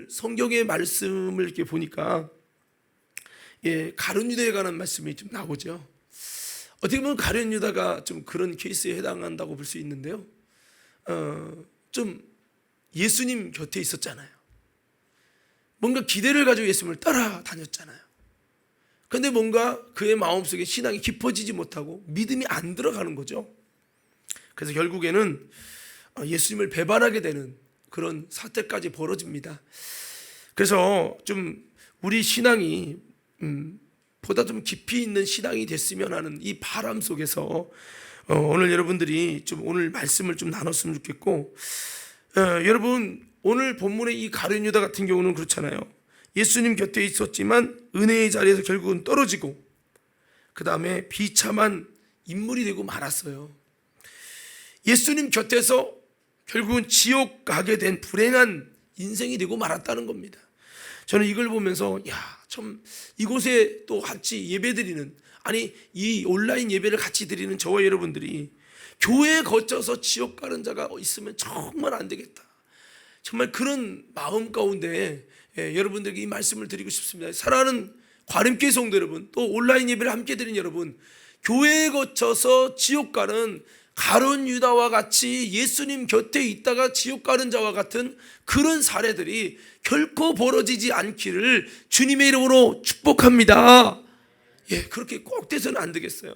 오늘 성경의 말씀을 이렇게 보니까 가룟 유다에 관한 말씀이 좀 나오죠. 어떻게 보면 가룟 유다가 좀 그런 케이스에 해당한다고 볼 수 있는데요. 좀 예수님 곁에 있었잖아요. 뭔가 기대를 가지고 예수님을 따라다녔잖아요. 그런데 뭔가 그의 마음속에 신앙이 깊어지지 못하고 믿음이 안 들어가는 거죠. 그래서 결국에는 예수님을 배반하게 되는 그런 사태까지 벌어집니다. 그래서 좀 우리 신앙이 보다 좀 깊이 있는 신앙이 됐으면 하는 이 바람 속에서 오늘 여러분들이 좀 오늘 말씀을 좀 나눴으면 좋겠고, 여러분 오늘 본문의 이 가룟 유다 같은 경우는 그렇잖아요. 예수님 곁에 있었지만 은혜의 자리에서 결국은 떨어지고 그 다음에 비참한 인물이 되고 말았어요. 예수님 곁에서 결국은 지옥 가게 된 불행한 인생이 되고 말았다는 겁니다. 저는 이걸 보면서 참 이곳에 또 같이 예배드리는, 아니 이 온라인 예배를 같이 드리는 저와 여러분들이 교회에 거쳐서 지옥 가는 자가 있으면 정말 안 되겠다, 정말 그런 마음 가운데 여러분들에게 이 말씀을 드리고 싶습니다. 사랑하는 과림교회 성도 여러분, 또 온라인 예배를 함께 드린 여러분, 교회에 거쳐서 지옥 가는 가룟 유다와 같이 예수님 곁에 있다가 지옥 가는 자와 같은 그런 사례들이 결코 벌어지지 않기를 주님의 이름으로 축복합니다. 그렇게 꼭 돼서는 안 되겠어요.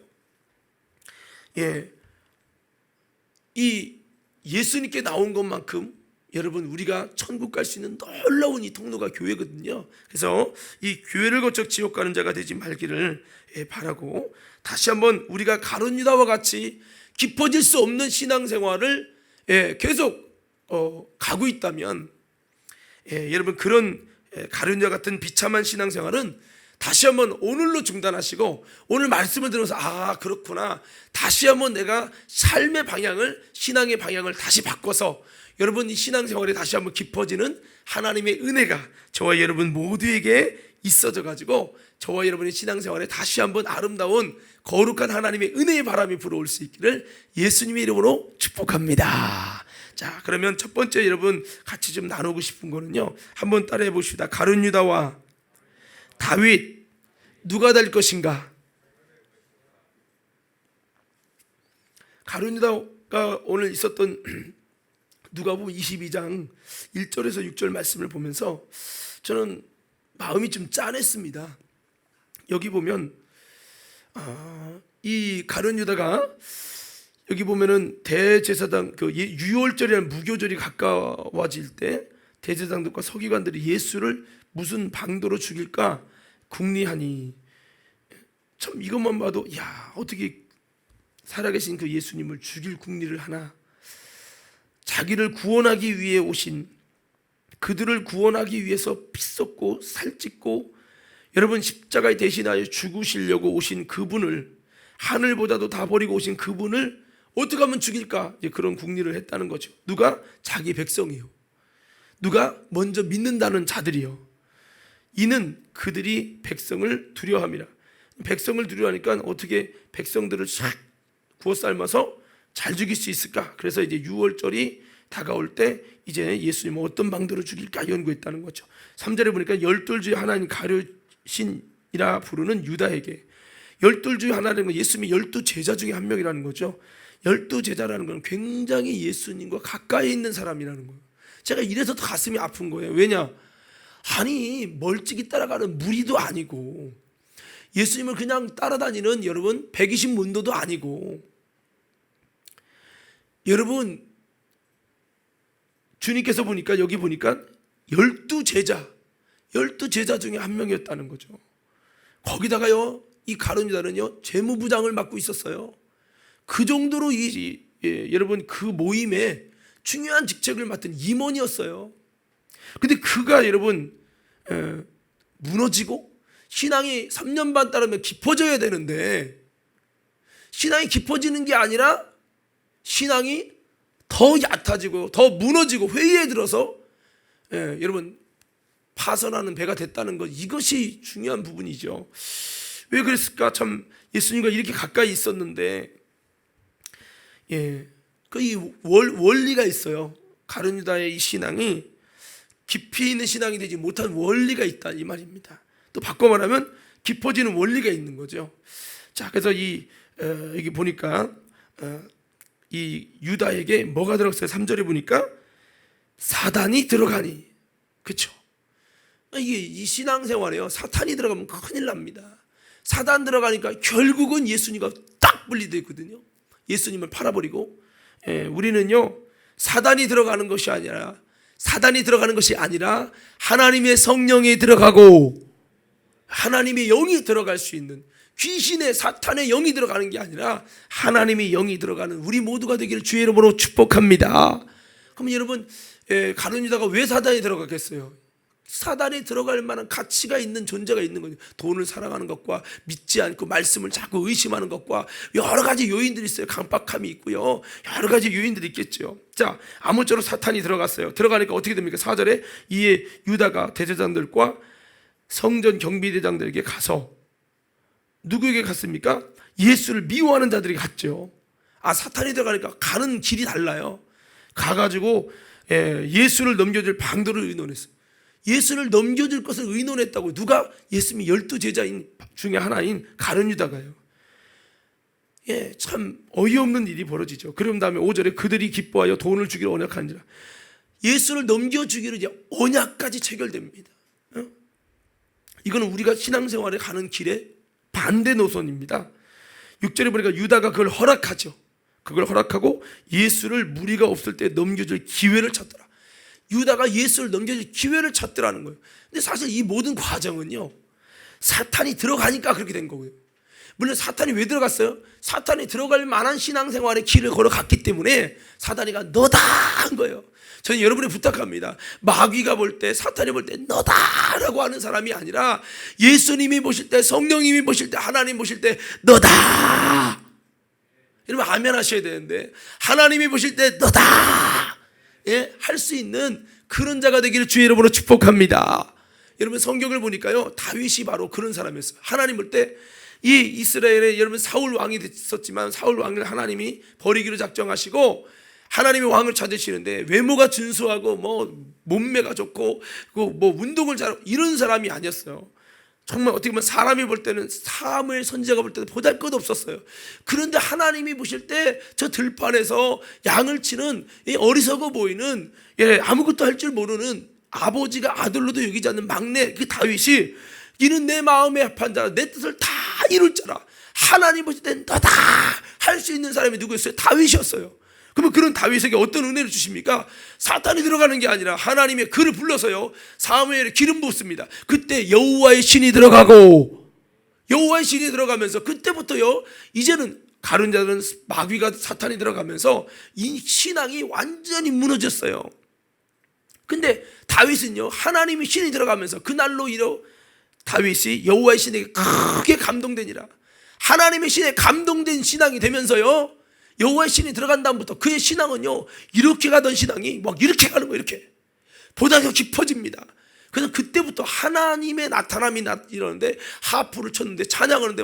이 예수님께 나온 것만큼 여러분 우리가 천국 갈 수 있는 놀라운 이 통로가 교회거든요. 그래서 이 교회를 거쳐 지옥 가는 자가 되지 말기를 바라고, 다시 한번 우리가 가룟 유다와 같이 깊어질 수 없는 신앙생활을 계속 가고 있다면, 여러분 그런 가룟 유다 같은 비참한 신앙생활은 다시 한번 오늘로 중단하시고, 오늘 말씀을 들으면서 그렇구나, 다시 한번 내가 삶의 방향을, 신앙의 방향을 다시 바꿔서 여러분 이 신앙생활에 다시 한번 깊어지는 하나님의 은혜가 저와 여러분 모두에게 있어져 가지고 저와 여러분의 신앙생활에 다시 한번 아름다운 거룩한 하나님의 은혜의 바람이 불어올 수 있기를 예수님의 이름으로 축복합니다. 자, 그러면 첫 번째 여러분 같이 좀 나누고 싶은 거는요, 한번 따라해 봅시다. 가룟 유다와 다윗 누가 될 것인가? 가룟 유다가 오늘 있었던 누가복음 22장 1절에서 6절 말씀을 보면서 저는 마음이 좀 짠했습니다. 여기 보면 이 가룟 유다가 여기 보면은 대제사장 그 유월절이라는 무교절이 가까워질 때 대제사장들과 서기관들이 예수를 무슨 방도로 죽일까 궁리하니, 참 이것만 봐도 어떻게 살아계신 그 예수님을 죽일 궁리를 하나. 자기를 구원하기 위해 오신, 그들을 구원하기 위해서 피 쏟고 살찢고 여러분 십자가에 대신하여 죽으시려고 오신 그분을, 하늘보다도 다 버리고 오신 그분을 어떻게 하면 죽일까, 이제 그런 궁리를 했다는 거죠. 누가? 자기 백성이요. 누가? 먼저 믿는다는 자들이요. 이는 그들이 백성을 두려워함이라. 백성을 두려워하니까 어떻게 백성들을 싹 구워 삶아서 잘 죽일 수 있을까? 그래서 이제 유월절이 다가올 때 이제 예수님은 어떤 방도로 죽일까 연구했다는 거죠. 3절에 보니까 열둘 중에 하나님 가룟신이라 부르는 유다에게, 열둘 중에 하나라는 건 예수님이 12제자 중에 한 명이라는 거죠. 12제자라는 건 굉장히 예수님과 가까이 있는 사람이라는 거예요. 제가 이래서 더 가슴이 아픈 거예요. 왜냐? 아니 멀찍이 따라가는 무리도 아니고 예수님을 그냥 따라다니는 여러분 120문도도 아니고, 여러분 주님께서 보니까 여기 보니까 12제자 중에 한 명이었다는 거죠. 거기다가요 이 가룟 유다는요 재무부장을 맡고 있었어요. 그 정도로 여러분 그 모임에 중요한 직책을 맡은 임원이었어요. 근데 그가 여러분 무너지고 신앙이 3년 반 따르면 깊어져야 되는데, 신앙이 깊어지는 게 아니라 신앙이 더 얕아지고 더 무너지고 회의에 들어서 여러분 파선하는 배가 됐다는 것, 이것이 중요한 부분이죠. 왜 그랬을까? 참 예수님과 이렇게 가까이 있었는데 그 이 원리가 있어요. 가룟 유다의 이 신앙이 깊이 있는 신앙이 되지 못한 원리가 있다 이 말입니다. 또 바꿔 말하면 깊어지는 원리가 있는 거죠. 자, 그래서 여기 보니까 이 유다에게 뭐가 들어갔어요? 3절에 보니까 사단이 들어가니. 그렇죠? 이게 이 신앙생활에요, 사탄이 들어가면 큰일 납니다. 사단 들어가니까 결국은 예수님과 딱 분리되거든요. 예수님을 팔아버리고. 우리는요, 사단이 들어가는 것이 아니라 하나님의 성령이 들어가고 하나님의 영이 들어갈 수 있는, 귀신의 사탄의 영이 들어가는 게 아니라 하나님의 영이 들어가는 우리 모두가 되기를 주의 이름으로 축복합니다. 그럼 여러분, 가룟 유다가 왜 사단이 들어가겠어요? 사단이 들어갈 만한 가치가 있는 존재가 있는 거죠. 돈을 사랑하는 것과 믿지 않고 말씀을 자꾸 의심하는 것과 여러 가지 요인들이 있어요. 강박함이 있고요, 여러 가지 요인들이 있겠죠. 자, 아무쪼록 사탄이 들어갔어요. 들어가니까 어떻게 됩니까? 4절에 이에 유다가 대제사장들과 성전 경비대장들에게 가서, 누구에게 갔습니까? 예수를 미워하는 자들이 갔죠. 사탄이 들어가니까 가는 길이 달라요. 가가지고 예수를 넘겨줄 방도를 의논했어요. 예수를 넘겨줄 것을 의논했다고. 누가? 예수님이 12제자인 중에 하나인 가룟 유다가요. 참 어이없는 일이 벌어지죠. 그런 다음에 5절에 그들이 기뻐하여 돈을 주기로 언약한지라. 예수를 넘겨주기로 이제 언약까지 체결됩니다. 이거는 우리가 신앙생활에 가는 길에 반대 노선입니다. 6절에 보니까 유다가 그걸 허락하죠. 그걸 허락하고 예수를 무리가 없을 때 넘겨줄 기회를 찾더라. 유다가 예수를 넘겨줄 기회를 찾더라는 거예요. 근데 사실 이 모든 과정은요, 사탄이 들어가니까 그렇게 된 거고요. 물론 사탄이 왜 들어갔어요? 사탄이 들어갈 만한 신앙생활의 길을 걸어갔기 때문에 사탄이가 너다 한 거예요. 저는 여러분이 부탁합니다. 마귀가 볼 때, 사탄이 볼 때 너다라고 하는 사람이 아니라 예수님이 보실 때, 성령님이 보실 때, 하나님 보실 때 너다. 여러분 아멘 하셔야 되는데, 하나님이 보실 때 너다 할 수 있는 그런 자가 되기를 주의 이름으로 축복합니다. 여러분 성경을 보니까요, 다윗이 바로 그런 사람이었어요. 하나님 볼 때 이 이스라엘에 여러분 사울 왕이 있었지만 사울 왕을 하나님이 버리기로 작정하시고 하나님의 왕을 찾으시는데 외모가 준수하고 몸매가 좋고 운동을 잘하고 이런 사람이 아니었어요. 정말 어떻게 보면 사람이 볼 때는, 사무엘 선지자가 볼 때는 보잘것없었어요. 그런데 하나님이 보실 때 저 들판에서 양을 치는 이 어리석어 보이는, 아무것도 할 줄 모르는, 아버지가 아들로도 여기지 않는 막내 그 다윗이, 이는 내 마음에 합한 자라, 내 뜻을 다 이룰 자라, 하나님 보실 때 너다 할 수 있는 사람이 누구였어요? 다윗이었어요. 그러면 그런 다윗에게 어떤 은혜를 주십니까? 사탄이 들어가는 게 아니라 하나님의 그를 불러서요, 사무엘에 기름 붓습니다. 그때 여호와의 신이 들어가고, 여호와의 신이 들어가면서 그때부터요, 이제는 가룟 자들은 마귀가, 사탄이 들어가면서 이 신앙이 완전히 무너졌어요. 근데 다윗은요, 하나님이 신이 들어가면서 그날로 다윗이 여호와의 신에게 크게 감동되니라. 하나님의 신에 감동된 신앙이 되면서요, 여호와의 신이 들어간 다음부터 그의 신앙은요, 이렇게 가던 신앙이 막 이렇게 가는 거예요. 이렇게 보다 더 깊어집니다. 그래서 그때부터 하나님의 나타남이 이러는데, 하프를 쳤는데, 찬양하는데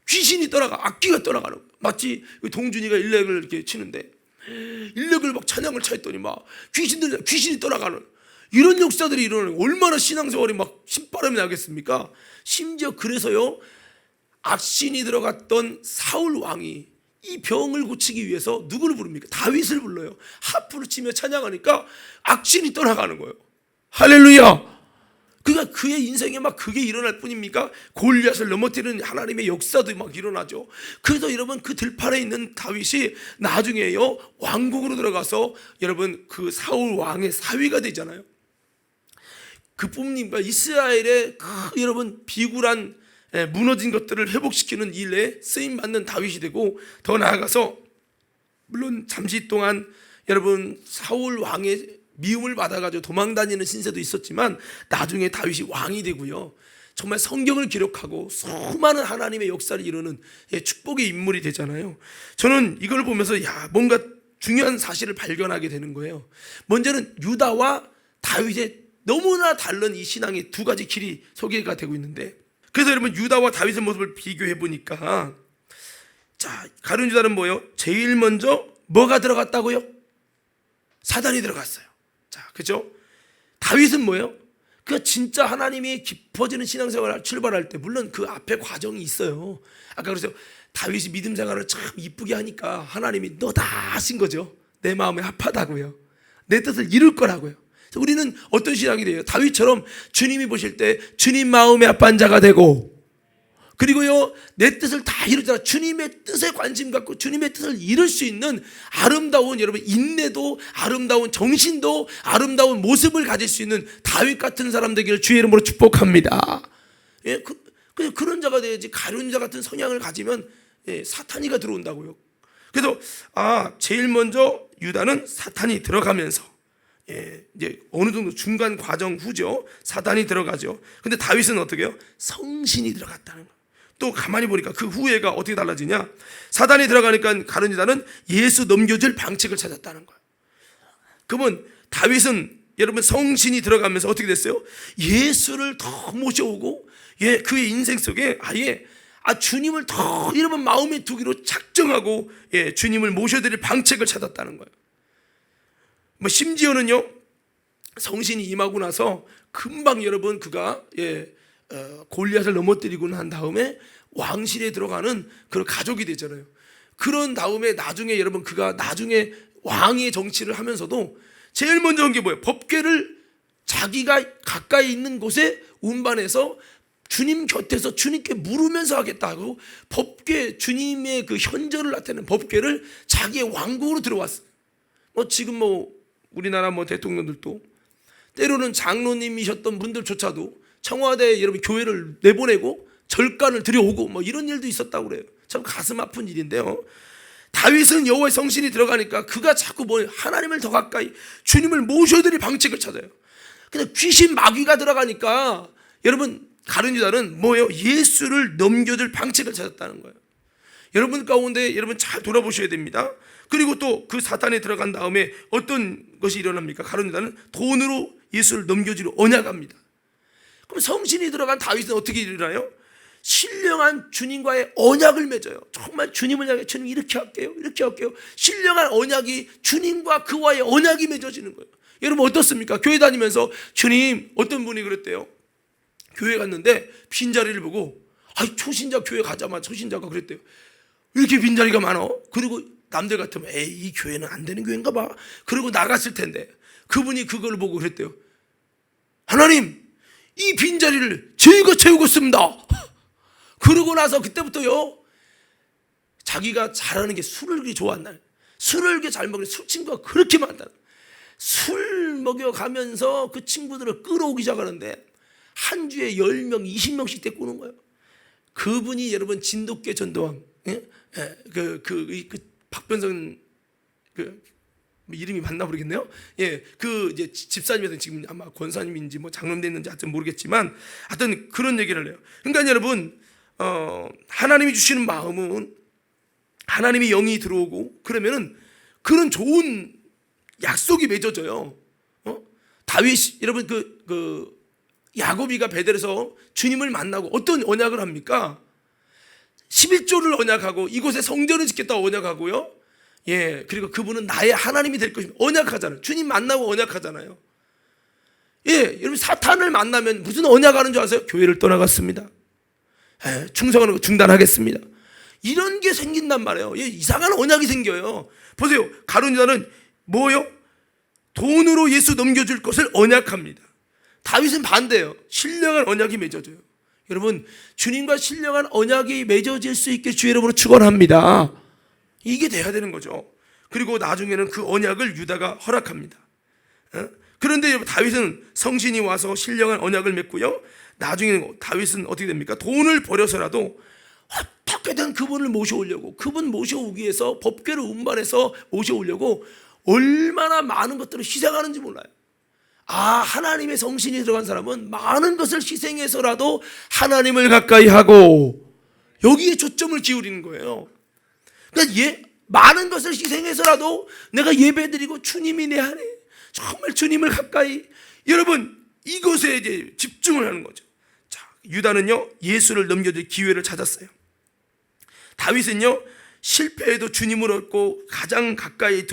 귀신이 떠나가, 악기가 떠나가는 거예요. 마치 동준이가 일렉을 이렇게 치는데 일렉을 막 찬양을 차했더니 귀신이 떠나가는 이런 역사들이 일어나는 거예요. 얼마나 신앙생활이 막 신바람이 나겠습니까? 심지어 그래서요, 악신이 들어갔던 사울 왕이 이 병을 고치기 위해서 누구를 부릅니까? 다윗을 불러요. 하프를 치며 찬양하니까 악신이 떠나가는 거예요. 할렐루야. 그러니까 그의 인생에 막 그게 일어날 뿐입니까? 골리앗을 넘어뜨리는 하나님의 역사도 막 일어나죠. 그래서 여러분 그 들판에 있는 다윗이 나중에요, 왕국으로 들어가서 여러분 그 사울 왕의 사위가 되잖아요. 그뿐입니까? 이스라엘의 여러분 비굴한 무너진 것들을 회복시키는 일에 쓰임받는 다윗이 되고, 더 나아가서 물론 잠시 동안 여러분 사울 왕의 미움을 받아가지고 도망다니는 신세도 있었지만 나중에 다윗이 왕이 되고요, 정말 성경을 기록하고 수많은 하나님의 역사를 이루는 축복의 인물이 되잖아요. 저는 이걸 보면서 뭔가 중요한 사실을 발견하게 되는 거예요. 먼저는 유다와 다윗의 너무나 다른 이 신앙의 두 가지 길이 소개가 되고 있는데, 그래서 여러분 유다와 다윗의 모습을 비교해 보니까, 자, 가룟 유다는 뭐예요? 제일 먼저 뭐가 들어갔다고요? 사단이 들어갔어요. 자, 그죠? 다윗은 뭐예요? 그 진짜 하나님이 깊어지는 신앙생활을 출발할 때 물론 그 앞에 과정이 있어요. 아까 그래서 다윗이 믿음 생활을 참 이쁘게 하니까 하나님이 너 다 하신 거죠. 내 마음에 합하다고요. 내 뜻을 이룰 거라고요. 그래서 우리는 어떤 신앙이 돼요? 다윗처럼 주님이 보실 때 주님 마음에 합한 자가 되고, 그리고요 내 뜻을 다 이루잖아. 주님의 뜻에 관심 갖고 주님의 뜻을 이룰 수 있는 아름다운 여러분 인내도, 아름다운 정신도, 아름다운 모습을 가질 수 있는 다윗 같은 사람 되기를 주의 이름으로 축복합니다. 예, 그런 자가 돼야지. 가룟 자 같은 성향을 가지면 사탄이가 들어온다고요. 그래서 제일 먼저 유다는 사탄이 들어가면서 이제 어느 정도 중간 과정 후죠. 사탄이 들어가죠. 근데 다윗은 어떻게 해요? 성신이 들어갔다는 거예요. 또 가만히 보니까 그 후회가 어떻게 달라지냐? 사단이 들어가니까 가룟 유다는 예수 넘겨줄 방책을 찾았다는 거예요. 그러면 다윗은 여러분 성신이 들어가면서 어떻게 됐어요? 예수를 더 모셔오고 그의 인생 속에 아예 주님을 더 여러분 마음에 두기로 작정하고 주님을 모셔드릴 방책을 찾았다는 거예요. 뭐 심지어는요 성신이 임하고 나서 금방 여러분 그가 골리앗을 넘어뜨리고 난 다음에 왕실에 들어가는 그런 가족이 되잖아요. 그런 다음에 나중에 여러분 그가 나중에 왕의 정치를 하면서도 제일 먼저 한 게 뭐예요? 법궤를 자기가 가까이 있는 곳에 운반해서 주님 곁에서 주님께 물으면서 하겠다고 법궤, 주님의 그 현저를 나타내는 법궤를 자기의 왕국으로 들어왔어요. 지금 우리나라 대통령들도 때로는 장로님이셨던 분들조차도 청와대에 여러분 교회를 내보내고 절간을 들여오고 이런 일도 있었다고 그래요. 참 가슴 아픈 일인데요. 다윗은 여호와의 성신이 들어가니까 그가 자꾸 하나님을 더 가까이 주님을 모셔드릴 방책을 찾아요. 근데 귀신 마귀가 들어가니까 여러분 가룟 유다는 뭐예요? 예수를 넘겨줄 방책을 찾았다는 거예요. 여러분 가운데 여러분 잘 돌아보셔야 됩니다. 그리고 또 그 사탄에 들어간 다음에 어떤 것이 일어납니까? 가룟 유다는 돈으로 예수를 넘겨주려 언약합니다. 그럼 성신이 들어간 다윗은 어떻게 일어나요? 신령한 주님과의 언약을 맺어요. 정말 주님을 향해 주님 이렇게 할게요, 이렇게 할게요. 신령한 언약이 주님과 그와의 언약이 맺어지는 거예요. 여러분 어떻습니까? 교회 다니면서 주님, 어떤 분이 그랬대요. 교회 갔는데 빈자리를 보고 초신자 교회 가자마자 초신자가 그랬대요. 왜 이렇게 빈자리가 많어? 그리고 남들 같으면 이 교회는 안 되는 교회인가 봐. 그리고 나갔을 텐데 그분이 그걸 보고 그랬대요. 하나님, 이 빈자리를 저희가 채우겠습니다. 그러고 나서 그때부터요 자기가 잘하는 게 술을 그렇게 좋아한다. 술을 그렇게 잘 먹는 술 친구가 그렇게 많다. 술 먹여가면서 그 친구들을 끌어오기 시작하는데 한 주에 10명, 20명씩 데리고 오는 거예요. 그분이 여러분 진돗개 전도왕, 박변성 이름이 맞나 모르겠네요. 이제 집사님한테 지금 아마 권사님인지 장로님 됐는지 하여튼 모르겠지만 하여튼 그런 얘기를 해요. 그러니까 여러분 하나님이 주시는 마음은 하나님이 영이 들어오고 그러면은 그런 좋은 약속이 맺어져요. 다윗 여러분 야곱이가 베델에서 주님을 만나고 어떤 언약을 합니까? 11조를 언약하고 이곳에 성전을 짓겠다고 언약하고요. 그리고 그분은 나의 하나님이 될 것입니다. 언약하잖아요. 주님 만나고 언약하잖아요. 여러분 사탄을 만나면 무슨 언약하는 줄 아세요? 교회를 떠나갔습니다. 충성하는 거 중단하겠습니다. 이런 게 생긴단 말이에요. 이상한 언약이 생겨요. 보세요. 가룟 유다는 뭐요? 돈으로 예수 넘겨줄 것을 언약합니다. 다윗은 반대예요. 신령한 언약이 맺어져요. 여러분 주님과 신령한 언약이 맺어질 수 있게 주의 이름으로 축원합니다. 이게 돼야 되는 거죠. 그리고 나중에는 그 언약을 유다가 허락합니다. 그런데 여러분 다윗은 성신이 와서 신령한 언약을 맺고요. 나중에는 다윗은 어떻게 됩니까? 돈을 버려서라도 어떻게든 그분을 모셔오려고, 그분 모셔오기 위해서 법궤를 운반해서 모셔오려고 얼마나 많은 것들을 희생하는지 몰라요. 하나님의 성신이 들어간 사람은 많은 것을 희생해서라도 하나님을 가까이 하고 여기에 초점을 기울이는 거예요. 그러니까 많은 것을 희생해서라도 내가 예배드리고 주님이 내 안에 정말 주님을 가까이, 여러분 이것에 이제 집중을 하는 거죠. 자, 유다는요 예수를 넘겨줄 기회를 찾았어요. 다윗은요 실패해도 주님을 얻고 가장 가까이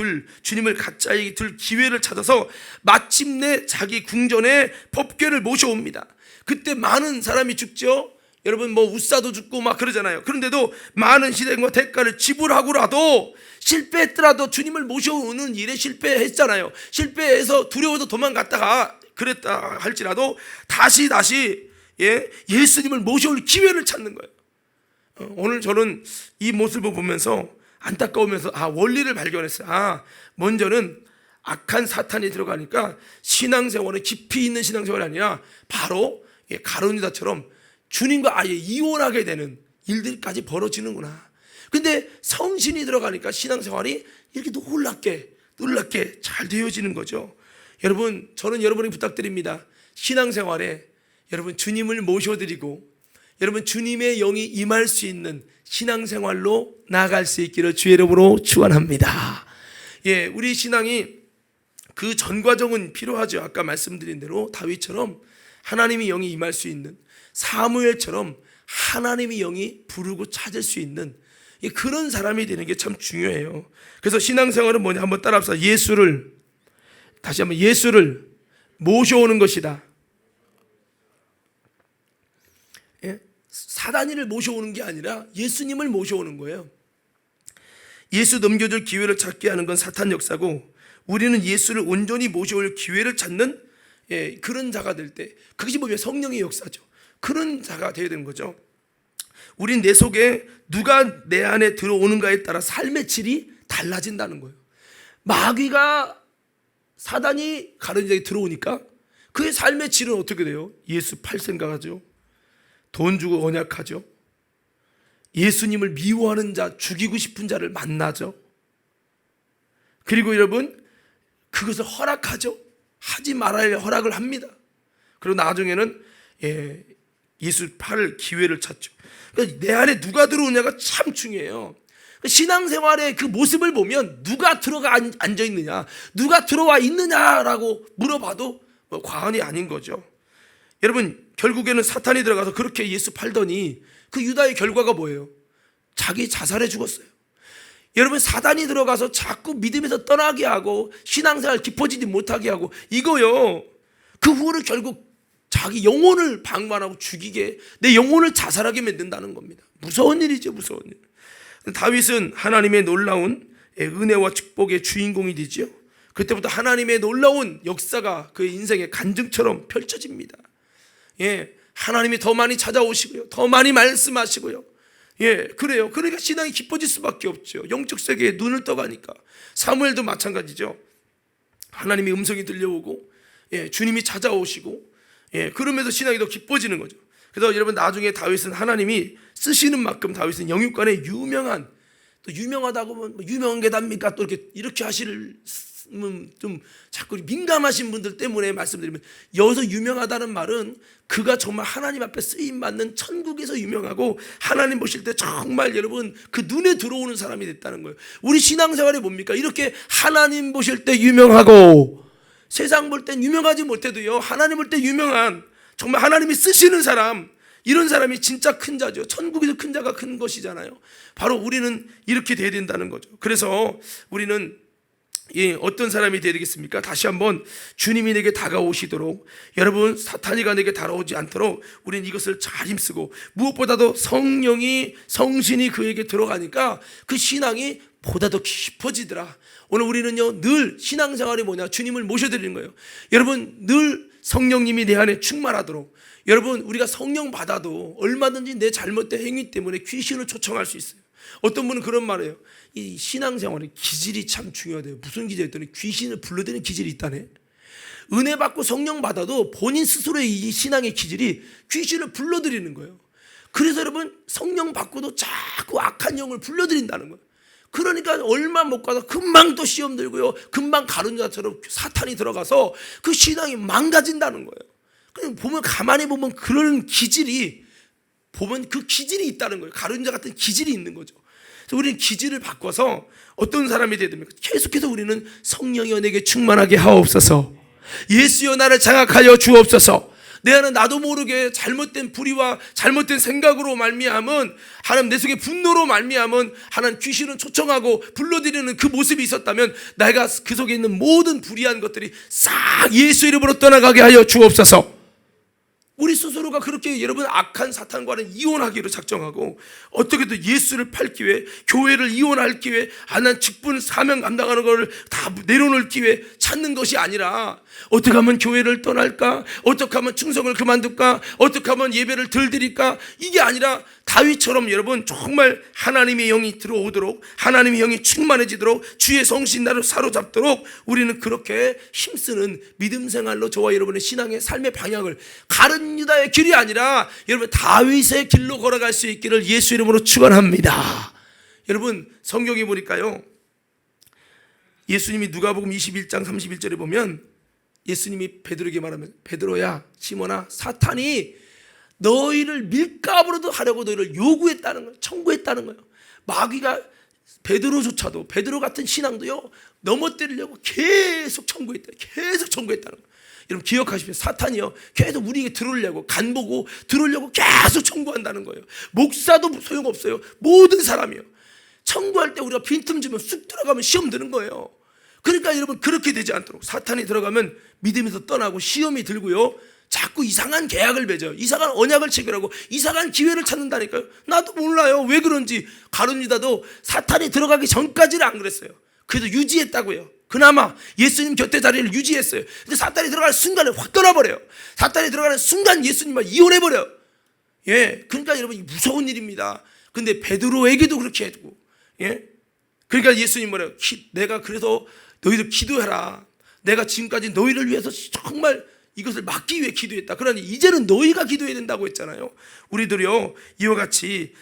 주님을 가까이 둘 기회를 찾아서 마침내 자기 궁전에 법궤를 모셔옵니다. 그때 많은 사람이 죽죠. 여러분 우사도 죽고 막 그러잖아요. 그런데도 많은 희생과 대가를 지불하고라도 실패했더라도 주님을 모셔오는 일에 실패했잖아요. 실패해서 두려워서 도망갔다가 그랬다 할지라도 다시 예수님을 모셔올 기회를 찾는 거예요. 오늘 저는 이 모습을 보면서 안타까우면서 원리를 발견했어요. 먼저는 악한 사탄이 들어가니까 신앙생활에 깊이 있는 신앙생활이 아니라 바로 가룟 유다처럼 주님과 아예 이혼하게 되는 일들까지 벌어지는구나. 근데 성신이 들어가니까 신앙생활이 이렇게 놀랍게 잘 되어지는 거죠. 여러분, 저는 여러분에게 부탁드립니다. 신앙생활에 여러분 주님을 모셔드리고 여러분 주님의 영이 임할 수 있는 신앙생활로 나아갈 수 있기를 주의 이름으로 축원합니다. 우리 신앙이 그 전 과정은 필요하죠. 아까 말씀드린 대로 다윗처럼 하나님의 영이 임할 수 있는, 사무엘처럼 하나님의 영이 부르고 찾을 수 있는 그런 사람이 되는 게 참 중요해요. 그래서 신앙생활은 뭐냐, 한번 따라합시다. 다시 한번 예수를 모셔오는 것이다. 사단이를 모셔오는 게 아니라 예수님을 모셔오는 거예요. 예수 넘겨줄 기회를 찾게 하는 건 사탄 역사고, 우리는 예수를 온전히 모셔올 기회를 찾는 그런 자가 될 때, 그것이 뭐냐, 성령의 역사죠. 그런 자가 되어야 되는 거죠. 우린 내 속에 누가 내 안에 들어오는가에 따라 삶의 질이 달라진다는 거예요. 마귀가, 사단이 가룟 유다에 들어오니까 그의 삶의 질은 어떻게 돼요? 예수 팔 생각하죠. 돈 주고 언약하죠. 예수님을 미워하는 자, 죽이고 싶은 자를 만나죠. 그리고 여러분, 그것을 허락하죠. 하지 말아야 할 허락을 합니다. 그리고 나중에는 예수 팔 기회를 찾죠. 그러니까 내 안에 누가 들어오냐가 참 중요해요. 신앙생활의 그 모습을 보면 누가 들어가 앉아 있느냐, 누가 들어와 있느냐라고 물어봐도 과언이 아닌 거죠. 여러분, 결국에는 사탄이 들어가서 그렇게 예수 팔더니 그 유다의 결과가 뭐예요? 자기 자살해 죽었어요. 여러분, 사단이 들어가서 자꾸 믿음에서 떠나게 하고 신앙생활 깊어지지 못하게 하고 이거요, 그 후를 결국 자기 영혼을 방관하고 죽이게, 내 영혼을 자살하게 만든다는 겁니다. 무서운 일이죠, 무서운 일. 다윗은 하나님의 놀라운 은혜와 축복의 주인공이 되죠. 그때부터 하나님의 놀라운 역사가 그의 인생의 간증처럼 펼쳐집니다. 하나님이 더 많이 찾아오시고요, 더 많이 말씀하시고요. 그래요. 그러니까 신앙이 깊어질 수밖에 없죠. 영적 세계에 눈을 떠가니까. 사무엘도 마찬가지죠. 하나님의 음성이 들려오고, 주님이 찾아오시고, 그러면서 신앙이 더 깊어지는 거죠. 그래서 여러분, 나중에 다윗은 하나님이 쓰시는 만큼 다윗은 영육간에 유명한, 또 유명하다고 하면 유명한 게 답니까? 또 이렇게 하실 좀 자꾸 민감하신 분들 때문에 말씀드리면, 여기서 유명하다는 말은 그가 정말 하나님 앞에 쓰임 받는 천국에서 유명하고 하나님 보실 때 정말 여러분 그 눈에 들어오는 사람이 됐다는 거예요. 우리 신앙생활이 뭡니까? 이렇게 하나님 보실 때 유명하고 세상 볼 땐 유명하지 못해도요, 하나님 볼 때 유명한, 정말 하나님이 쓰시는 사람, 이런 사람이 진짜 큰 자죠. 천국에서 큰 자가 큰 것이잖아요. 바로 우리는 이렇게 돼야 된다는 거죠. 그래서 우리는 어떤 사람이 되야 되겠습니까? 다시 한번 주님이 내게 다가오시도록, 여러분 사탄이가 내게 다가오지 않도록 우리는 이것을 잘 힘쓰고, 무엇보다도 성신이 그에게 들어가니까 그 신앙이 보다 더 깊어지더라. 오늘 우리는요, 늘 신앙생활이 뭐냐, 주님을 모셔드리는 거예요. 여러분, 늘 성령님이 내 안에 충만하도록. 여러분, 우리가 성령 받아도 얼마든지 내 잘못된 행위 때문에 귀신을 초청할 수 있어요. 어떤 분은 그런 말을 해요. 이 신앙생활의 기질이 참 중요하대요. 무슨 기질이 있더니 귀신을 불러들이는 기질이 있다네. 은혜 받고 성령 받아도 본인 스스로의 이 신앙의 기질이 귀신을 불러들이는 거예요. 그래서 여러분, 성령 받고도 자꾸 악한 영을 불러들인다는 거예요. 그러니까 얼마 못 가서 금방 또 시험 들고요, 금방 가룟 유다처럼 사탄이 들어가서 그 신앙이 망가진다는 거예요. 그냥 보면, 가만히 보면 그런 기질이, 보면 그 기질이 있다는 거예요. 가룟 유다 같은 기질이 있는 거죠. 그래서 우리는 기질을 바꿔서 어떤 사람이 되야 됩니까? 계속해서 우리는 성령이여 내게 충만하게 하옵소서, 예수여 나를 장악하여 주옵소서, 내 안에 나도 모르게 잘못된 불의와 잘못된 생각으로 말미암은 하나님 내 속에 분노로 말미암은 하나님 귀신을 초청하고 불러들이는 그 모습이 있었다면 내가 그 속에 있는 모든 불의한 것들이 싹 예수 이름으로 떠나가게 하여 주옵소서. 우리 스스로가 그렇게 여러분 악한 사탄과는 이혼하기로 작정하고 어떻게든 예수를 팔기 위해 교회를 이혼하기 위해 하나님 직분 사명 감당하는 것을 다 내려놓기 위해 찾는 것이 아니라 어떻게 하면 교회를 떠날까? 어떻게 하면 충성을 그만둘까? 어떻게 하면 예배를 덜 드릴까? 이게 아니라 다윗처럼 여러분 정말 하나님의 영이 들어오도록 하나님의 영이 충만해지도록 주의 성신 나를 사로잡도록 우리는 그렇게 힘쓰는 믿음 생활로 저와 여러분의 신앙의 삶의 방향을 가른 유다의 길이 아니라 여러분 다윗의 길로 걸어갈 수 있기를 예수 이름으로 축원합니다. 여러분 성경에 보니까요, 예수님이 누가복음 21장 31절에 보면 예수님이 베드로에게 말하면 베드로야 시몬아 사탄이 너희를 밀가부로도 하려고 너희를 요구했다는 거예요. 청구했다는 거예요. 마귀가 베드로조차도 베드로 같은 신앙도요 넘어뜨리려고 계속 청구했다. 계속 청구했다는 거예요. 여러분 기억하십시오. 사탄이요 계속 우리에게 들어오려고 간 보고 들어오려고 계속 청구한다는 거예요. 목사도 소용없어요. 모든 사람이요 청구할 때 우리가 빈틈 주면 쑥 들어가면 시험 드는 거예요. 그러니까 여러분 그렇게 되지 않도록 사탄이 들어가면 믿음에서 떠나고 시험이 들고요 자꾸 이상한 계약을 맺어요. 이상한 언약을 체결하고 이상한 기회를 찾는다니까요. 나도 몰라요 왜 그런지. 가룟 유다도 사탄이 들어가기 전까지는 안 그랬어요. 그래도 유지했다고요. 그나마 예수님 곁에 자리를 유지했어요. 근데 사탄이 들어가는 순간에 확 떠나버려요. 사탄이 들어가는 순간 예수님과 이혼해버려요. 예, 그러니까 여러분 무서운 일입니다. 근데 베드로에게도 그렇게 해주고, 예, 그러니까 예수님 뭐래요? 내가 그래서 너희들 기도해라. 내가 지금까지 너희를 위해서 정말 이것을 막기 위해 기도했다. 그러니 이제는 너희가 기도해야 된다고 했잖아요. 우리들이요 이와 같이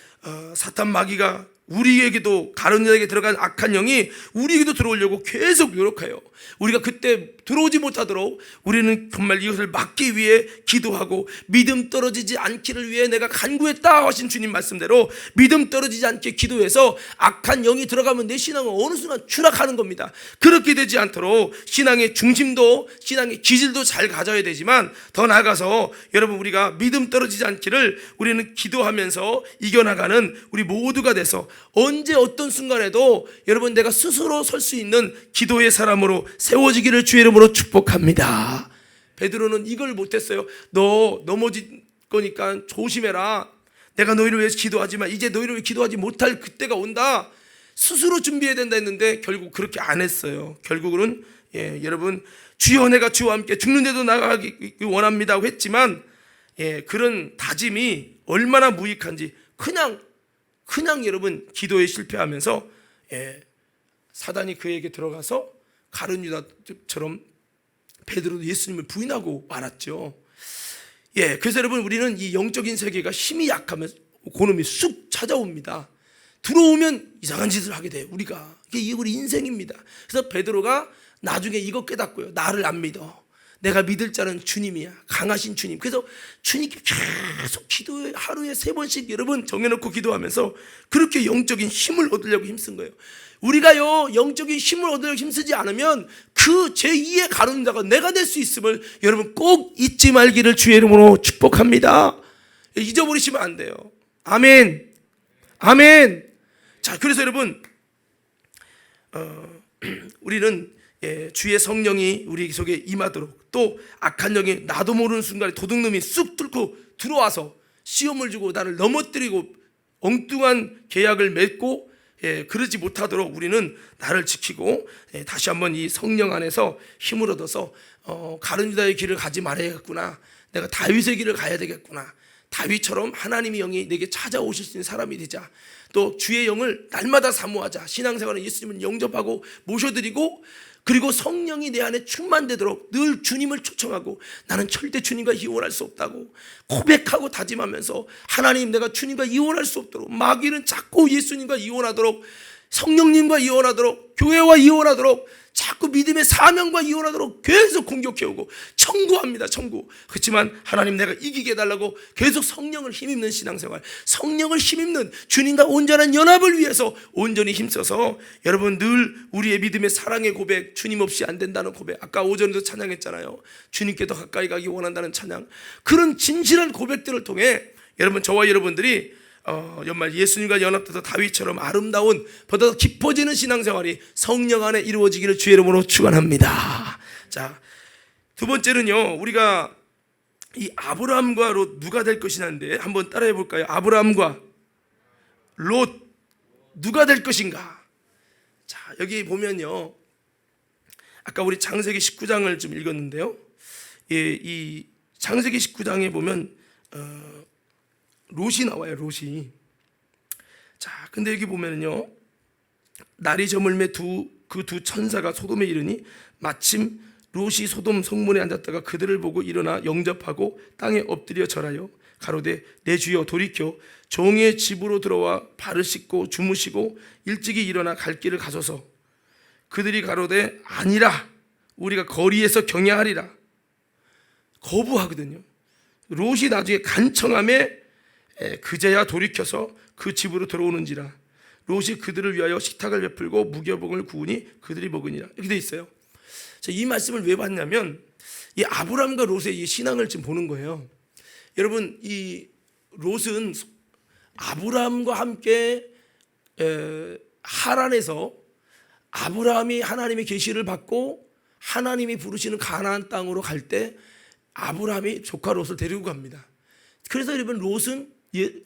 사탄 마귀가 우리에게도 가룟 유다에게 들어간 악한 영이 우리에게도 들어오려고 계속 노력해요. 우리가 그때 들어오지 못하도록 우리는 정말 이것을 막기 위해 기도하고 믿음 떨어지지 않기를 위해 내가 간구했다 하신 주님 말씀대로 믿음 떨어지지 않게 기도해서 악한 영이 들어가면 내 신앙은 어느 순간 추락하는 겁니다. 그렇게 되지 않도록 신앙의 중심도 신앙의 기질도 잘 가져야 되지만 더 나아가서 여러분 우리가 믿음 떨어지지 않기를 우리는 기도하면서 이겨나가는 우리 모두가 돼서 언제 어떤 순간에도 여러분 내가 스스로 설 수 있는 기도의 사람으로 세워지기를 주의 이름으로 축복합니다. 베드로는 이걸 못했어요. 너 넘어질 거니까 조심해라. 내가 너희를 위해서 기도하지만 이제 너희를 위해 기도하지 못할 그때가 온다. 스스로 준비해야 된다 했는데 결국 그렇게 안 했어요. 결국은 여러분 주여 내가 주와 함께 죽는데도 나가기 원합니다 했지만 그런 다짐이 얼마나 무익한지 그냥 여러분 기도에 실패하면서 사단이 그에게 들어가서 가룟 유다처럼 베드로도 예수님을 부인하고 말았죠. 그래서 여러분 우리는 이 영적인 세계가 힘이 약하면 고놈이 쑥 찾아옵니다. 들어오면 이상한 짓을 하게 돼요. 이게 우리 인생입니다. 그래서 베드로가 나중에 이거 깨닫고요. 나를 안 믿어. 내가 믿을 자는 주님이야. 강하신 주님. 그래서 주님께 계속 기도해. 하루에 3번씩 여러분 정해놓고 기도하면서 그렇게 영적인 힘을 얻으려고 힘쓴 거예요. 우리가요 영적인 힘을 얻으려고 힘쓰지 않으면 그 제2의 가룟 유다가 내가 될 수 있음을 여러분 꼭 잊지 말기를 주의 이름으로 축복합니다. 잊어버리시면 안 돼요. 아멘. 아멘. 자, 그래서 여러분 우리는 주의 성령이 우리 속에 임하도록 또 악한 영이 나도 모르는 순간에 도둑놈이 쑥 뚫고 들어와서 시험을 주고 나를 넘어뜨리고 엉뚱한 계약을 맺고 그러지 못하도록 우리는 나를 지키고 다시 한번 이 성령 안에서 힘을 얻어서 가룟 유다의 길을 가지 말아야겠구나. 내가 다윗의 길을 가야 되겠구나. 다윗처럼 하나님의 영이 내게 찾아오실 수 있는 사람이 되자. 또 주의 영을 날마다 사모하자. 신앙생활은 예수님을 영접하고 모셔드리고 그리고 성령이 내 안에 충만되도록 늘 주님을 초청하고 나는 절대 주님과 이혼할 수 없다고 고백하고 다짐하면서 하나님 내가 주님과 이혼할 수 없도록 마귀는 자꾸 예수님과 이혼하도록 성령님과 이혼하도록, 교회와 이혼하도록, 자꾸 믿음의 사명과 이혼하도록 계속 공격해오고 청구합니다. 청구. 그렇지만 하나님, 내가 이기게 해달라고 계속 성령을 힘입는 신앙생활, 성령을 힘입는 주님과 온전한 연합을 위해서 온전히 힘써서, 여러분 늘 우리의 믿음의 사랑의 고백, 주님 없이 안 된다는 고백, 아까 오전에도 찬양했잖아요. 주님께 더 가까이 가기 원한다는 찬양. 그런 진실한 고백들을 통해 여러분, 저와 여러분들이 정말 예수님과 연합돼서 다윗처럼 아름다운, 보다 더 깊어지는 신앙생활이 성령 안에 이루어지기를 주의 이름으로 축원합니다. 자, 두 번째는요, 우리가 이 아브라함과 롯 누가 될 것이냐인데 한번 따라해 볼까요? 아브라함과 롯 누가 될 것인가? 자, 여기 보면요, 아까 우리 창세기 19장을 좀 읽었는데요, 이 창세기 19장에 보면 롯이 나와요. 롯이. 자, 근데 여기 보면은요, 날이 저물매 그 두 천사가 소돔에 이르니 마침 롯이 소돔 성문에 앉았다가 그들을 보고 일어나 영접하고 땅에 엎드려 절하여 가로되, 내 주여 돌이켜 종의 집으로 들어와 발을 씻고 주무시고 일찍이 일어나 갈 길을 가소서. 그들이 가로되, 아니라 우리가 거리에서 경야하리라. 거부하거든요. 롯이 나중에 간청함에 그제야 돌이켜서 그 집으로 들어오는지라. 롯이 그들을 위하여 식탁을 베풀고 무교봉을 구우니 그들이 먹으니라. 이렇게 돼 있어요. 자, 이 말씀을 왜 봤냐면 이 아브라함과 롯의 이 신앙을 지금 보는 거예요. 여러분, 이 롯은 아브라함과 함께 하란에서 아브라함이 하나님의 계시를 받고 하나님이 부르시는 가나안 땅으로 갈 때 아브라함이 조카 롯을 데리고 갑니다. 그래서 여러분, 롯은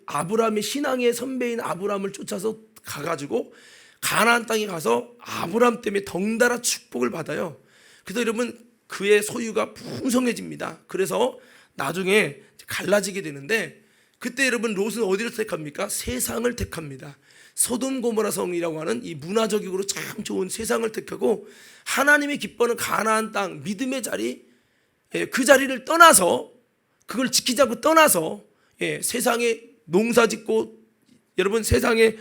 아브라함의 신앙의 선배인 아브라함을 쫓아서 가가지고 가나안 땅에 가서 아브라함 때문에 덩달아 축복을 받아요. 그래서 여러분, 그의 소유가 풍성해집니다. 그래서 나중에 갈라지게 되는데, 그때 여러분 롯은 어디를 택합니까? 세상을 택합니다. 소돔 고모라 성이라고 하는 이 문화적으로 참 좋은 세상을 택하고 하나님이 기뻐하는 가나안 땅, 믿음의 자리, 그 자리를 떠나서, 그걸 지키자고 떠나서 세상에 농사짓고 여러분 세상에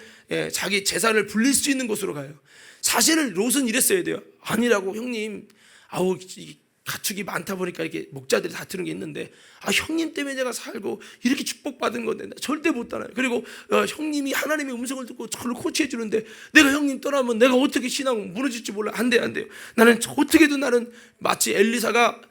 자기 재산을 불릴 수 있는 곳으로 가요. 사실은 롯은 이랬어야 돼요. 아니라고, 형님, 아우 가축이 많다 보니까 이렇게 목자들이 다투는 게 있는데, 형님 때문에 내가 살고 이렇게 축복받은 건데 절대 못 따라요. 그리고 형님이 하나님의 음성을 듣고 저를 코치해 주는데 내가 형님 떠나면 내가 어떻게 신앙 무너질지 몰라. 안 돼요. 나는 어떻게든, 나는 마치 엘리사가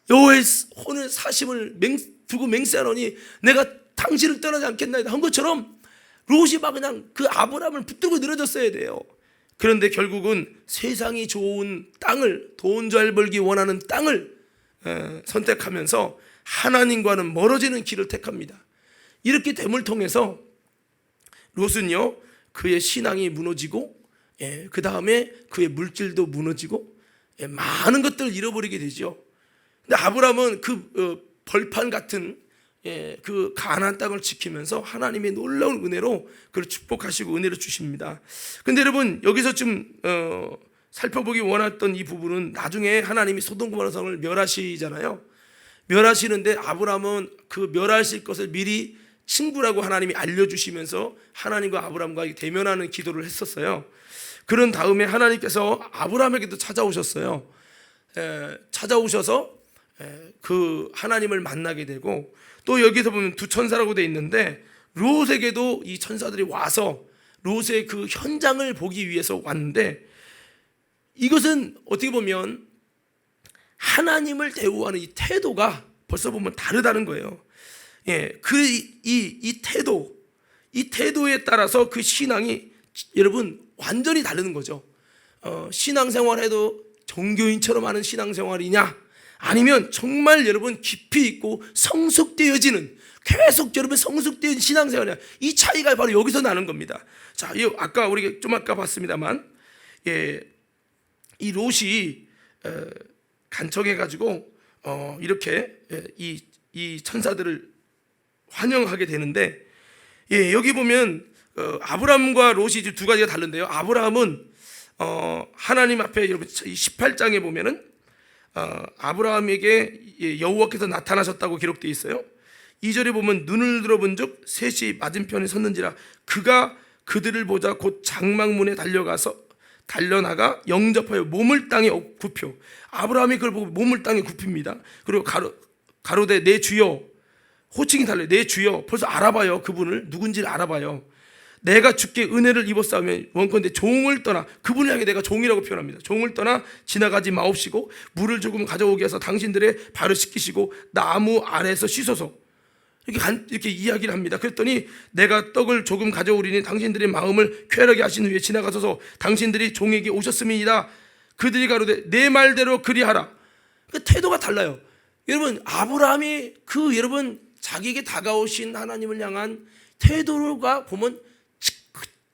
여호와의 혼을 사심을 두고 맹세하노니 내가 당신을 떠나지 않겠나이다 한 것처럼 롯이 막 그냥 그 아브라함을 붙들고 늘어졌어야 돼요. 그런데 결국은 세상이 좋은 땅을, 돈 잘 벌기 원하는 땅을 선택하면서 하나님과는 멀어지는 길을 택합니다. 이렇게 됨을 통해서 롯은요, 그의 신앙이 무너지고, 그 다음에 그의 물질도 무너지고, 많은 것들을 잃어버리게 되죠. 근데 아브라함은 그 벌판 같은 그 가나안 땅을 지키면서 하나님의 놀라운 은혜로 그를 축복하시고 은혜를 주십니다. 근데 여러분, 여기서 좀 살펴보기 원했던 이 부분은 나중에 하나님이 소돔 고모라 성을 멸하시잖아요. 멸하시는데 아브라함은 그 멸하실 것을 미리 친구라고 하나님이 알려주시면서 하나님과 아브라함과 대면하는 기도를 했었어요. 그런 다음에 하나님께서 아브라함에게도 찾아오셨어요. 찾아오셔서 그 하나님을 만나게 되고, 또 여기서 보면 두 천사라고 되어 있는데 롯에게도 이 천사들이 와서 롯의 그 현장을 보기 위해서 왔는데, 이것은 어떻게 보면 하나님을 대우하는 이 태도가 벌써 보면 다르다는 거예요. 이 태도에 따라서 그 신앙이 여러분 완전히 다르는 거죠. 신앙생활해도 종교인처럼 하는 신앙생활이냐, 아니면 정말 여러분 깊이 있고 성숙되어지는, 계속 여러분 성숙되어진 신앙생활이냐, 이 차이가 바로 여기서 나는 겁니다. 자, 아까 우리가 좀 아까 봤습니다만, 이 롯이 간청해가지고 이렇게 이 천사들을 환영하게 되는데, 여기 보면 아브라함과 롯이 두 가지가 다른데요. 아브라함은 하나님 앞에 여러분 18장에 보면은 아브라함에게 여호와께서 나타나셨다고 기록되어 있어요. 2절에 보면 눈을 들어본즉 셋이 맞은편에 섰는지라 그가 그들을 보자 곧 장막문에 달려나가 영접하여 몸을 땅에 굽혀. 아브라함이 그걸 보고 몸을 땅에 굽힙니다. 그리고 가로되 내 주여, 호칭이 달라요. 내 주여. 벌써 알아봐요. 그분을 누군지를 알아봐요. 내가 주께 은혜를 입었사오면 원컨대 종을 떠나, 그분을 향해 내가 종이라고 표현합니다. 종을 떠나 지나가지 마옵시고 물을 조금 가져오게 해서 당신들의 발을 씻기시고 나무 아래에서 씻어서, 이렇게 이야기를 합니다. 그랬더니 내가 떡을 조금 가져오리니 당신들의 마음을 쾌하게 하신 후에 지나가소서. 당신들이 종에게 오셨음이니이다. 그들이 가로되 내 말대로 그리하라. 그 태도가 달라요. 여러분, 아브라함이 여러분 자기에게 다가오신 하나님을 향한 태도가 보면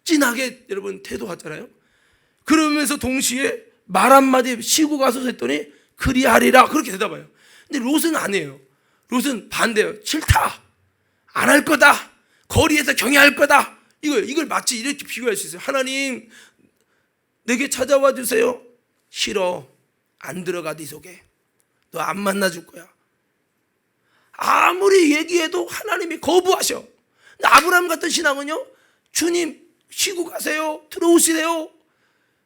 진하게 여러분 태도하잖아요. 그러면서 동시에 말 한마디 쉬고 가서 했더니 그리하리라 그렇게 대답해요. 근데 롯은 안 해요. 롯은 반대예요. 싫다, 안 할 거다, 거리에서 경외할 거다. 이걸 마치 이렇게 비교할 수 있어요. 하나님 내게 찾아와 주세요. 싫어, 안 들어가. 네 속에 너 안 만나줄 거야. 아무리 얘기해도 하나님이 거부하셔. 근데 아브라함 같은 신앙은요, 주님 쉬고 가세요, 들어오시래요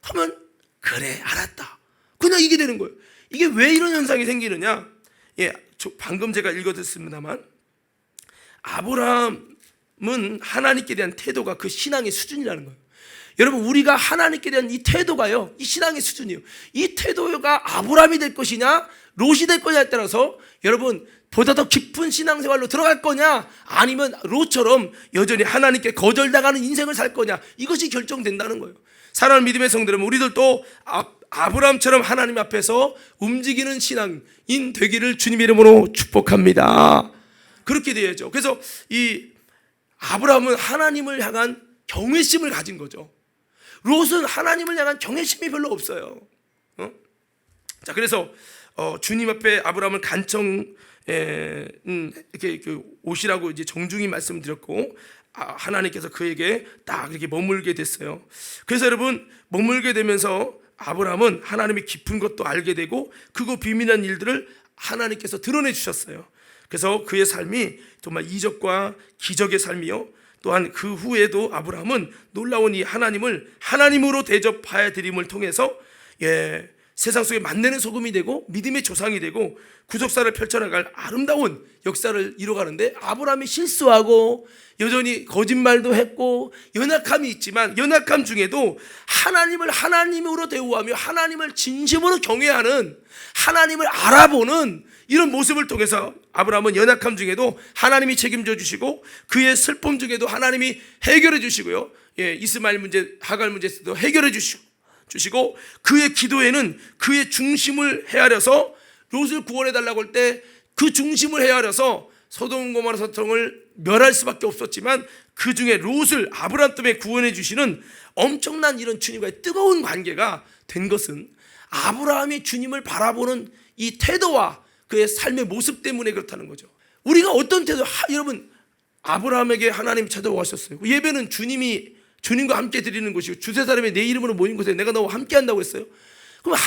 하면 그래 알았다, 그냥 이게 되는 거예요. 이게 왜 이런 현상이 생기느냐? 방금 제가 읽어드렸습니다만 아브라함은 하나님께 대한 태도가 그 신앙의 수준이라는 거예요. 여러분, 우리가 하나님께 대한 이 태도가요, 이 신앙의 수준이에요. 이 태도가 아브라함이 될 것이냐 롯이 될 거냐에 따라서 여러분 보다 더 깊은 신앙생활로 들어갈 거냐, 아니면 롯처럼 여전히 하나님께 거절당하는 인생을 살 거냐, 이것이 결정된다는 거예요. 사랑하는 믿음의 성도들, 우리들도 아브라함처럼 하나님 앞에서 움직이는 신앙인 되기를 주님의 이름으로 축복합니다. 그렇게 돼야죠. 그래서 이 아브라함은 하나님을 향한 경외심을 가진 거죠. 롯은 하나님을 향한 경외심이 별로 없어요. 자, 그래서 주님 앞에 아브라함을 이렇게 오시라고 이제 정중히 말씀드렸고, 하나님께서 그에게 딱 이렇게 머물게 됐어요. 그래서 여러분, 머물게 되면서 아브라함은 하나님의 깊은 것도 알게 되고 크고 비밀한 일들을 하나님께서 드러내 주셨어요. 그래서 그의 삶이 정말 이적과 기적의 삶이요, 또한 그 후에도 아브라함은 놀라운 이 하나님을 하나님으로 대접하여 드림을 통해서 세상 속에 만나는 소금이 되고 믿음의 조상이 되고 구속사를 펼쳐나갈 아름다운 역사를 이뤄가는데, 아브라함이 실수하고 여전히 거짓말도 했고 연약함이 있지만 연약함 중에도 하나님을 하나님으로 대우하며 하나님을 진심으로 경외하는, 하나님을 알아보는 이런 모습을 통해서 아브라함은 연약함 중에도 하나님이 책임져 주시고 그의 슬픔 중에도 하나님이 해결해 주시고요, 이스마엘 문제, 하갈 문제도 해결해 주시고 그의 기도에는 그의 중심을 헤아려서 롯을 구원해 달라고 할 때 그 중심을 헤아려서 소돔 고모라 소통을 멸할 수밖에 없었지만 그 중에 롯을 아브라함 때문에 구원해 주시는 엄청난 이런 주님과의 뜨거운 관계가 된 것은 아브라함이 주님을 바라보는 이 태도와 그의 삶의 모습 때문에 그렇다는 거죠. 우리가 어떤 태도, 여러분, 아브라함에게 하나님이 찾아오셨어요. 예배는 주님과 함께 드리는 것이고 주세 사람이 내 이름으로 모인 곳에 내가 너와 함께 한다고 했어요. 그럼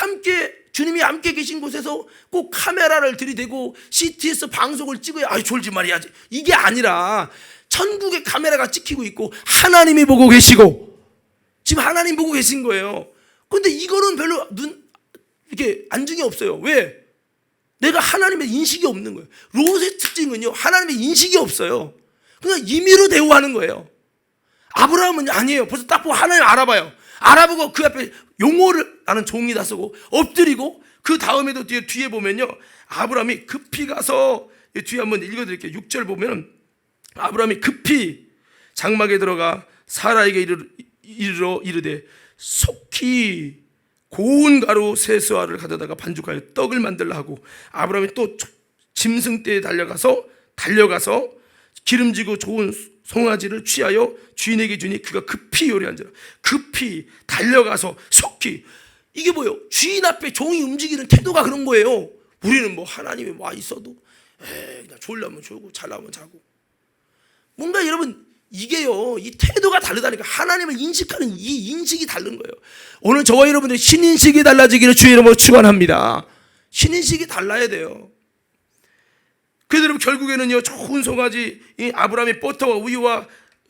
주님이 함께 계신 곳에서 꼭 카메라를 들이대고 CT에서 방송을 찍어야 졸지 말이야지, 이게 아니라 천국의 카메라가 찍히고 있고 하나님이 보고 계시고 지금 하나님 보고 계신 거예요. 그런데 이거는 별로 이렇게 안중이 없어요. 왜? 내가 하나님의 인식이 없는 거예요. 롯의 특징은요, 하나님의 인식이 없어요. 그냥 임의로 대우하는 거예요. 아브라함은 아니에요. 벌써 딱 보고 하나님 알아보고 그 앞에 용어를 나는 종이다 쓰고 엎드리고, 그 다음에도 뒤에 보면요, 아브라함이 급히 가서, 뒤에 한번 읽어드릴게요. 6절 보면 아브라함이 급히 장막에 들어가 사라에게 이르러 이르되 속히 고운 가루 세 스와를 가져다가 반죽하여 떡을 만들라 하고, 아브라함이 또 짐승떼에 달려가서 기름지고 좋은 송아지를 취하여 주인에게 주니 그가 급히 요리한지라. 급히 달려가서 속히. 이게 뭐예요? 주인 앞에 종이 움직이는 태도가 그런 거예요. 우리는 뭐 하나님이 와 있어도 그냥 졸려면 졸고 잘라면 자고, 뭔가 여러분 이게요, 이 태도가 다르다니까. 하나님을 인식하는 이 인식이 다른 거예요. 오늘 저와 여러분들이 신인식이 달라지기를 주의 이름으로 축원합니다. 신인식이 달라야 돼요. 그래서 여러분 결국에는요, 좋은 송아지, 이 아브라함이 버터와 우유와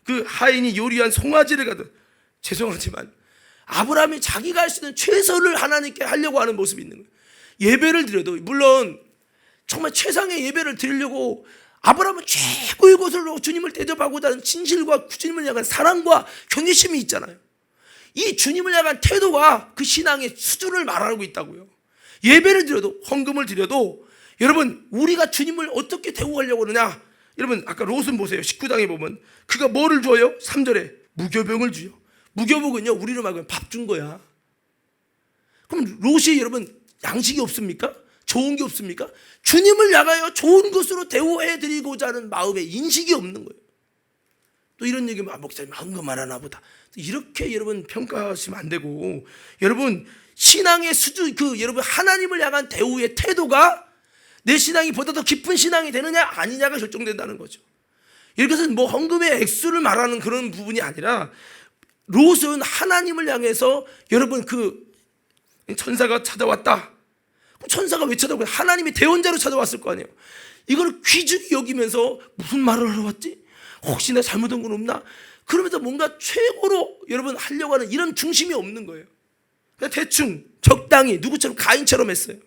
그 하인이 요리한 송아지를 가도, 죄송하지만 아브라함이 자기가 할 수 있는 최선을 하나님께 하려고 하는 모습이 있는 거예요. 예배를 드려도, 물론 정말 최상의 예배를 드리려고 아브라함은 최고의 것으로 주님을 대접하고자 하는 진실과 주님을 향한 사랑과 경외심이 있잖아요. 이 주님을 향한 태도가 그 신앙의 수준을 말하고 있다고요. 예배를 드려도, 헌금을 드려도, 여러분 우리가 주님을 어떻게 대우하려고 그러냐. 여러분 아까 롯은 보세요. 19장에 보면 그가 뭐를 줘요? 3절에 무교병을 주요. 무교병은요, 우리로 말하면 밥 준 거야. 그럼 롯이 여러분 양식이 없습니까? 좋은 게 없습니까? 주님을 향하여 좋은 것으로 대우해드리고자 하는 마음의 인식이 없는 거예요. 또 이런 얘기면 목사님 헌금 안 하나 보다, 이렇게 여러분 평가하시면 안 되고, 여러분 신앙의 수준, 여러분 하나님을 향한 대우의 태도가 내 신앙이 보다 더 깊은 신앙이 되느냐 아니냐가 결정된다는 거죠. 이것은 뭐 헌금의 액수를 말하는 그런 부분이 아니라, 롯은 하나님을 향해서, 여러분 천사가 찾아왔다. 천사가 왜 찾아오고, 하나님이 대언자로 찾아왔을 거 아니에요. 이걸 귀중히 여기면서 무슨 말을 하러 왔지? 혹시 나 잘못한 건 없나? 그러면서 뭔가 최고로 여러분 하려고 하는 이런 중심이 없는 거예요. 그냥 대충 적당히 누구처럼 가인처럼 했어요.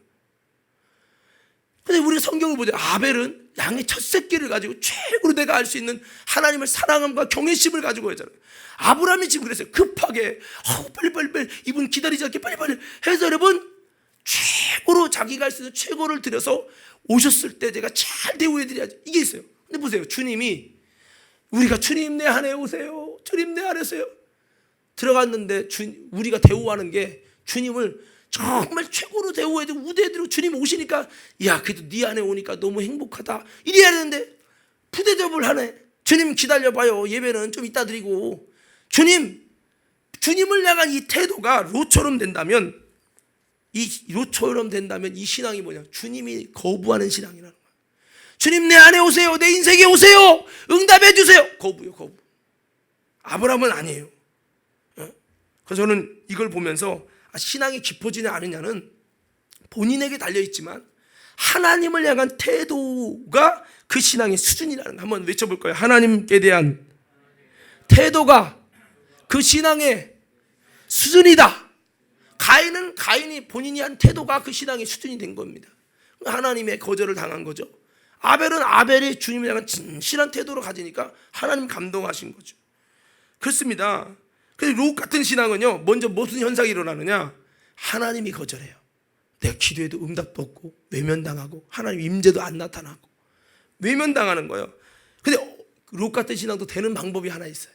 근데 우리가 성경을 보자, 아벨은 양의 첫 새끼를 가지고 최고로 내가 알 수 있는 하나님을 사랑함과 경외심을 가지고 했잖아요. 아브라함이 지금 그랬어요. 급하게 빨리 이분 기다리지 않게 빨리 해서 여러분 최고로 자기가 할 수 있는 최고를 들여서 오셨을 때 제가 잘 대우해드려야지, 이게 있어요. 근데 보세요, 주님이 우리가 주님 내 안에 오세요, 주님 내 안에 오세요 들어갔는데, 우리가 대우하는 게 주님을 정말 최고로 대우해도 우대해드리고 주님 오시니까 야 그래도 네 안에 오니까 너무 행복하다 이래야 되는데 부대접을 하네. 주님 기다려봐요, 예배는 좀 이따 드리고. 주님을 향한 이 태도가 롯처럼 된다면, 이 신앙이 뭐냐, 주님이 거부하는 신앙이라는 거야. 주님 내 안에 오세요, 내 인생에 오세요, 응답해 주세요. 거부. 아브라함은 아니에요. 그래서 저는 이걸 보면서 신앙이 깊어지냐 아니냐는 본인에게 달려있지만 하나님을 향한 태도가 그 신앙의 수준이라는 거 한번 외쳐볼 거예요. 하나님께 대한 태도가 그 신앙의 수준이다. 가인이 본인이 한 태도가 그 신앙의 수준이 된 겁니다. 하나님의 거절을 당한 거죠. 아벨은 아벨이 주님을 향한 진실한 태도를 가지니까 하나님 감동하신 거죠. 그렇습니다. 그런데 롯 같은 신앙은요, 먼저 무슨 현상이 일어나느냐, 하나님이 거절해요. 내가 기도해도 응답도 없고 외면당하고 하나님 임재도 안 나타나고 외면당하는 거예요. 근데 롯 같은 신앙도 되는 방법이 하나 있어요.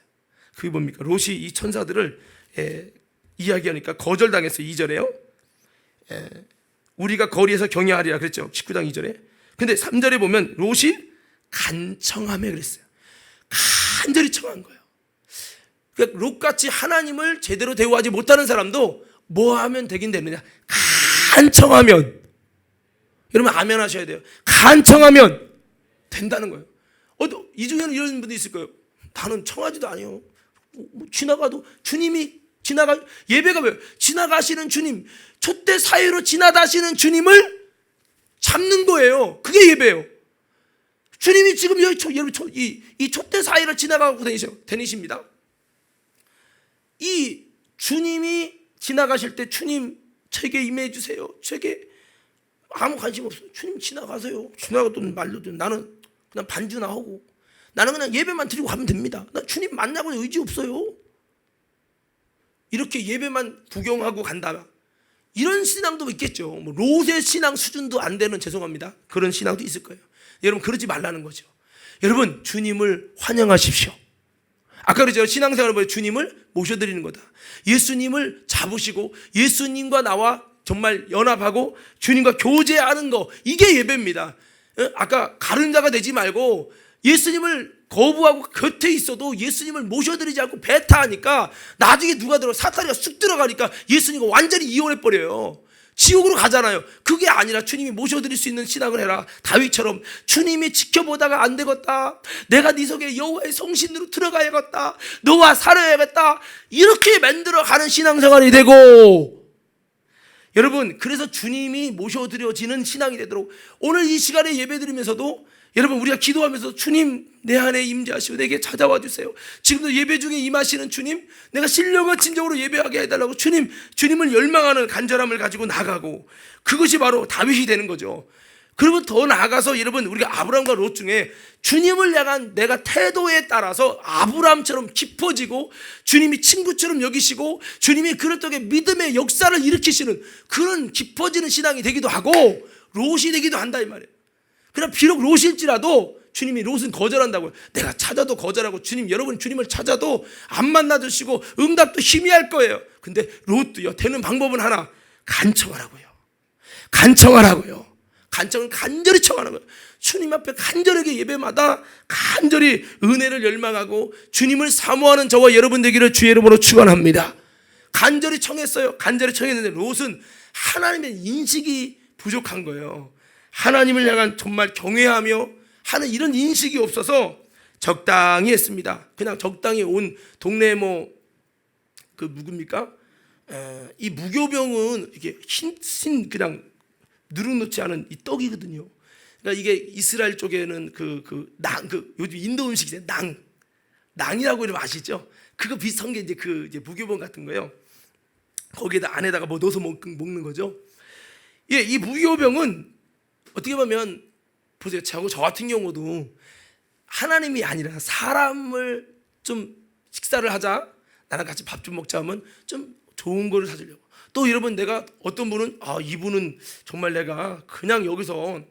그게 뭡니까? 롯이 이 천사들을 이야기하니까 거절당했어요. 2절에요. 우리가 거리에서 경외하리라 그랬죠. 19장 2절에. 근데 3절에 보면 롯이 간청하며 그랬어요. 간절히 청한 거예요. 그러니까 롯같이 하나님을 제대로 대우하지 못하는 사람도 뭐 하면 되긴 되느냐, 간청하면. 여러분 아멘 하셔야 돼요. 간청하면 된다는 거예요. 이 중에는 이런 분도 있을 거예요. 나는 청하지도 않아요. 지나가도 주님이 예배가 왜요? 지나가시는 주님, 촛대 사이로 지나가시는 주님을 잡는 거예요. 그게 예배예요. 주님이 지금 여러분 이 촛대 사이를 지나가고 다니십니다. 이 주님이 지나가실 때 주님 제게 임해 주세요. 제게 아무 관심 없어요. 주님 지나가세요. 지나가던 말로도 나는 그냥 반주나 하고 나는 그냥 예배만 드리고 가면 됩니다. 나 주님 만나고 의지 없어요. 이렇게 예배만 구경하고 간다. 이런 신앙도 있겠죠. 뭐 롯의 신앙 수준도 안 되는, 죄송합니다, 그런 신앙도 있을 거예요. 여러분 그러지 말라는 거죠. 여러분 주님을 환영하십시오. 아까 그랬죠. 신앙생활을 보여 주님을 모셔드리는 거다. 예수님을 잡으시고 예수님과 나와 정말 연합하고 주님과 교제하는 거, 이게 예배입니다. 아까 가른자가 되지 말고 예수님을 거부하고 곁에 있어도 예수님을 모셔드리지 않고 배타하니까 나중에 누가 사탄이가 쑥 들어가니까 예수님과 완전히 이혼해버려요. 지옥으로 가잖아요. 그게 아니라 주님이 모셔드릴 수 있는 신앙을 해라. 다윗처럼 주님이 지켜보다가 안 되겠다, 내가 네 속에 여호와의 성신으로 들어가야겠다, 너와 살아야겠다, 이렇게 만들어가는 신앙생활이 되고, 여러분 그래서 주님이 모셔드려지는 신앙이 되도록 오늘 이 시간에 예배드리면서도 여러분 우리가 기도하면서 주님 내 안에 임재하시고 내게 찾아와 주세요. 지금도 예배 중에 임하시는 주님, 내가 신령과 진정으로 예배하게 해달라고 주님을 열망하는 간절함을 가지고 나가고, 그것이 바로 다윗이 되는 거죠. 그러면 더 나아가서 여러분 우리가 아브라함과 롯 중에 주님을 향한 내가 태도에 따라서 아브라함처럼 깊어지고 주님이 친구처럼 여기시고 주님이 그렇게 믿음의 역사를 일으키시는 그런 깊어지는 신앙이 되기도 하고 롯이 되기도 한다 이 말이에요. 그러나 비록 롯일지라도 주님이 롯은 거절한다고요. 내가 찾아도 거절하고 여러분 주님을 찾아도 안 만나주시고 응답도 희미할 거예요. 근데 롯도요, 되는 방법은 하나, 간청하라고요. 간청은 간절히 청하는 거예요. 주님 앞에 간절하게 예배마다 간절히 은혜를 열망하고 주님을 사모하는 저와 여러분 되기를 주의 이름으로 축원합니다. 간절히 청했어요. 간절히 청했는데 롯은 하나님의 인식이 부족한 거예요. 하나님을 향한 정말 경외하며 하는 이런 인식이 없어서 적당히 했습니다. 그냥 적당히 온 동네 누굽니까? 이 무교병은 이게 흰 그냥 누룩놓지 않은 이 떡이거든요. 그러니까 이게 이스라엘 쪽에는 요즘 인도 음식이잖아요. 낭이라고 이러면 아시죠? 그거 비슷한 게 이제 무교병 같은 거예요. 거기에다 안에다가 넣어서 먹는 거죠. 예, 이 무교병은 어떻게 보면 보세요. 저 같은 경우도 하나님이 아니라 사람을 좀 식사를 하자, 나랑 같이 밥 좀 먹자 하면 좀 좋은 거를 사주려고. 또 여러분 내가 어떤 분은 이분은 정말 내가 그냥 여기서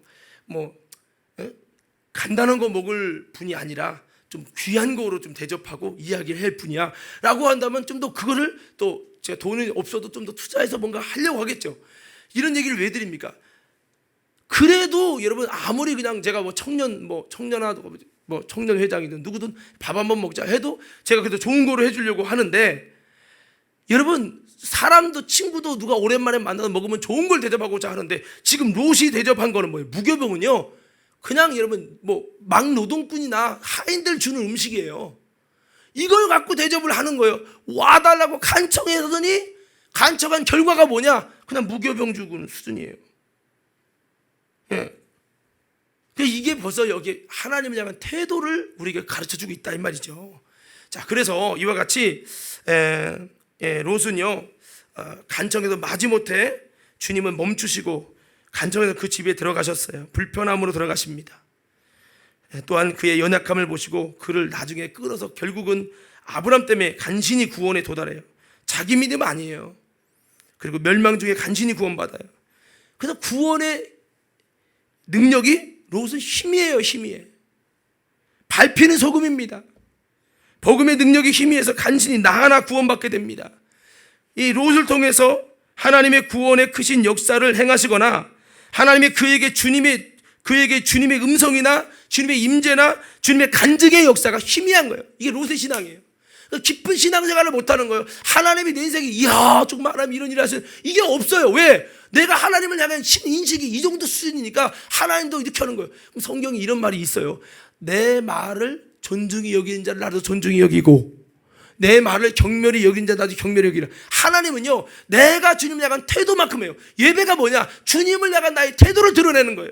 간단한 거 먹을 분이 아니라 좀 귀한 거로 좀 대접하고 이야기를 할 분이야 라고 한다면 좀 더 그거를 또 제가 돈이 없어도 좀 더 투자해서 뭔가 하려고 하겠죠. 이런 얘기를 왜 드립니까? 그래도 여러분 아무리 그냥 제가 청년회장이든 누구든 밥 한번 먹자 해도 제가 그래도 좋은 거로 해주려고 하는데, 여러분 사람도 친구도 누가 오랜만에 만나서 먹으면 좋은 걸 대접하고자 하는데 지금 롯이 대접한 거는 뭐예요? 무교병은요 그냥 여러분 막노동꾼이나 하인들 주는 음식이에요. 이걸 갖고 대접을 하는 거예요. 와달라고 간청했더니 간청한 결과가 뭐냐? 그냥 무교병 주는 수준이에요. 예. 이게 벌써 여기 하나님을 향한 태도를 우리에게 가르쳐주고 있다 이 말이죠. 자, 그래서 이와 같이 롯은요 간청에서 마지못해 주님은 멈추시고 간청에서 그 집에 들어가셨어요. 불편함으로 들어가십니다. 또한 그의 연약함을 보시고 그를 나중에 끌어서 결국은 아브람 때문에 간신히 구원에 도달해요. 자기 믿음 아니에요. 그리고 멸망 중에 간신히 구원받아요. 그래서 구원의 능력이 롯은 힘이에요. 밟히는 소금입니다. 복음의 능력이 희미해서 간신히 나 하나 구원받게 됩니다. 이 롯을 통해서 하나님의 구원의 크신 역사를 행하시거나 하나님의 그에게 주님의 음성이나 주님의 임재나 주님의 간증의 역사가 희미한 거예요. 이게 롯의 신앙이에요. 깊은 신앙생활을 못하는 거예요. 하나님이 내 인생에 정말 하나님 이런 일을 하시는 이게 없어요. 왜? 내가 하나님을 향한 인식이 이 정도 수준이니까 하나님도 이렇게 하는 거예요. 그럼 성경에 이런 말이 있어요. 내 말을 존중히 여기는 자를 나도 존중히 여기고 내 말을 경멸히 여긴 자 나도 경멸히 여기라. 하나님은요 내가 주님을 향한 태도만큼 해요. 예배가 뭐냐? 주님을 향한 나의 태도를 드러내는 거예요.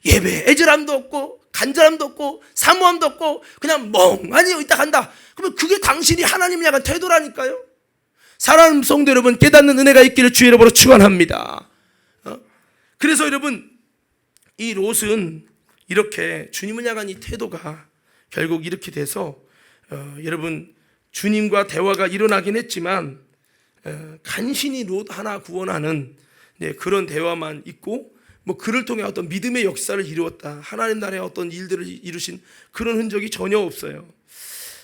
예배에 애절함도 없고 간절함도 없고 사모함도 없고 그냥 멍하니 있다 간다. 그러면 그게 당신이 하나님을 향한 태도라니까요. 사랑하는 성도 여러분, 깨닫는 은혜가 있기를 주의 이름으로 축원합니다. 그래서 여러분 이 롯은 이렇게 주님을 향한 이 태도가 결국 이렇게 돼서 여러분 주님과 대화가 일어나긴 했지만 간신히 롯 하나 구원하는 그런 대화만 있고 그를 통해 어떤 믿음의 역사를 이루었다, 하나님 나라의 어떤 일들을 이루신 그런 흔적이 전혀 없어요.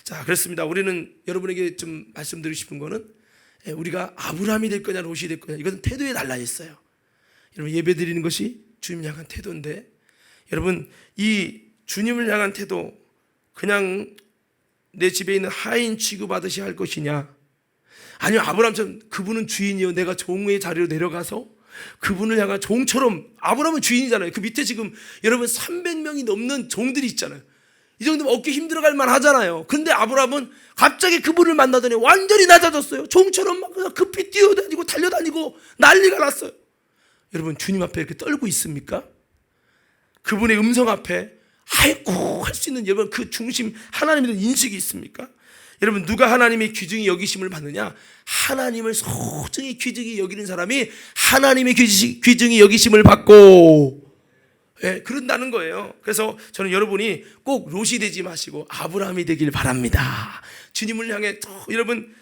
자, 그렇습니다. 우리는 여러분에게 좀 말씀드리고 싶은 거는 우리가 아브라함이 될 거냐 롯이 될 거냐, 이것은 태도에 달라 있어요. 여러분 예배 드리는 것이 주님을 향한 태도인데, 여러분 이 주님을 향한 태도 그냥 내 집에 있는 하인 취급하듯이 할 것이냐, 아니면 아브라함처럼 그분은 주인이요 내가 종의 자리로 내려가서 그분을 향한 종처럼, 아브라함은 주인이잖아요. 그 밑에 지금 여러분 300명이 넘는 종들이 있잖아요. 이 정도면 어깨 힘들어갈 만하잖아요. 근데 아브라함은 갑자기 그분을 만나더니 완전히 낮아졌어요. 종처럼 막 급히 뛰어다니고 달려다니고 난리가 났어요. 여러분 주님 앞에 이렇게 떨고 있습니까? 그분의 음성 앞에 아이고 할 수 있는 여러분 그 중심 하나님에 대한 인식이 있습니까? 여러분 누가 하나님의 귀중히 여기심을 받느냐? 하나님을 소중히 귀중히 여기는 사람이 하나님의 귀중히 여기심을 받고 그런다는 거예요. 그래서 저는 여러분이 꼭 롯이 되지 마시고 아브라함이 되길 바랍니다. 주님을 향해 여러분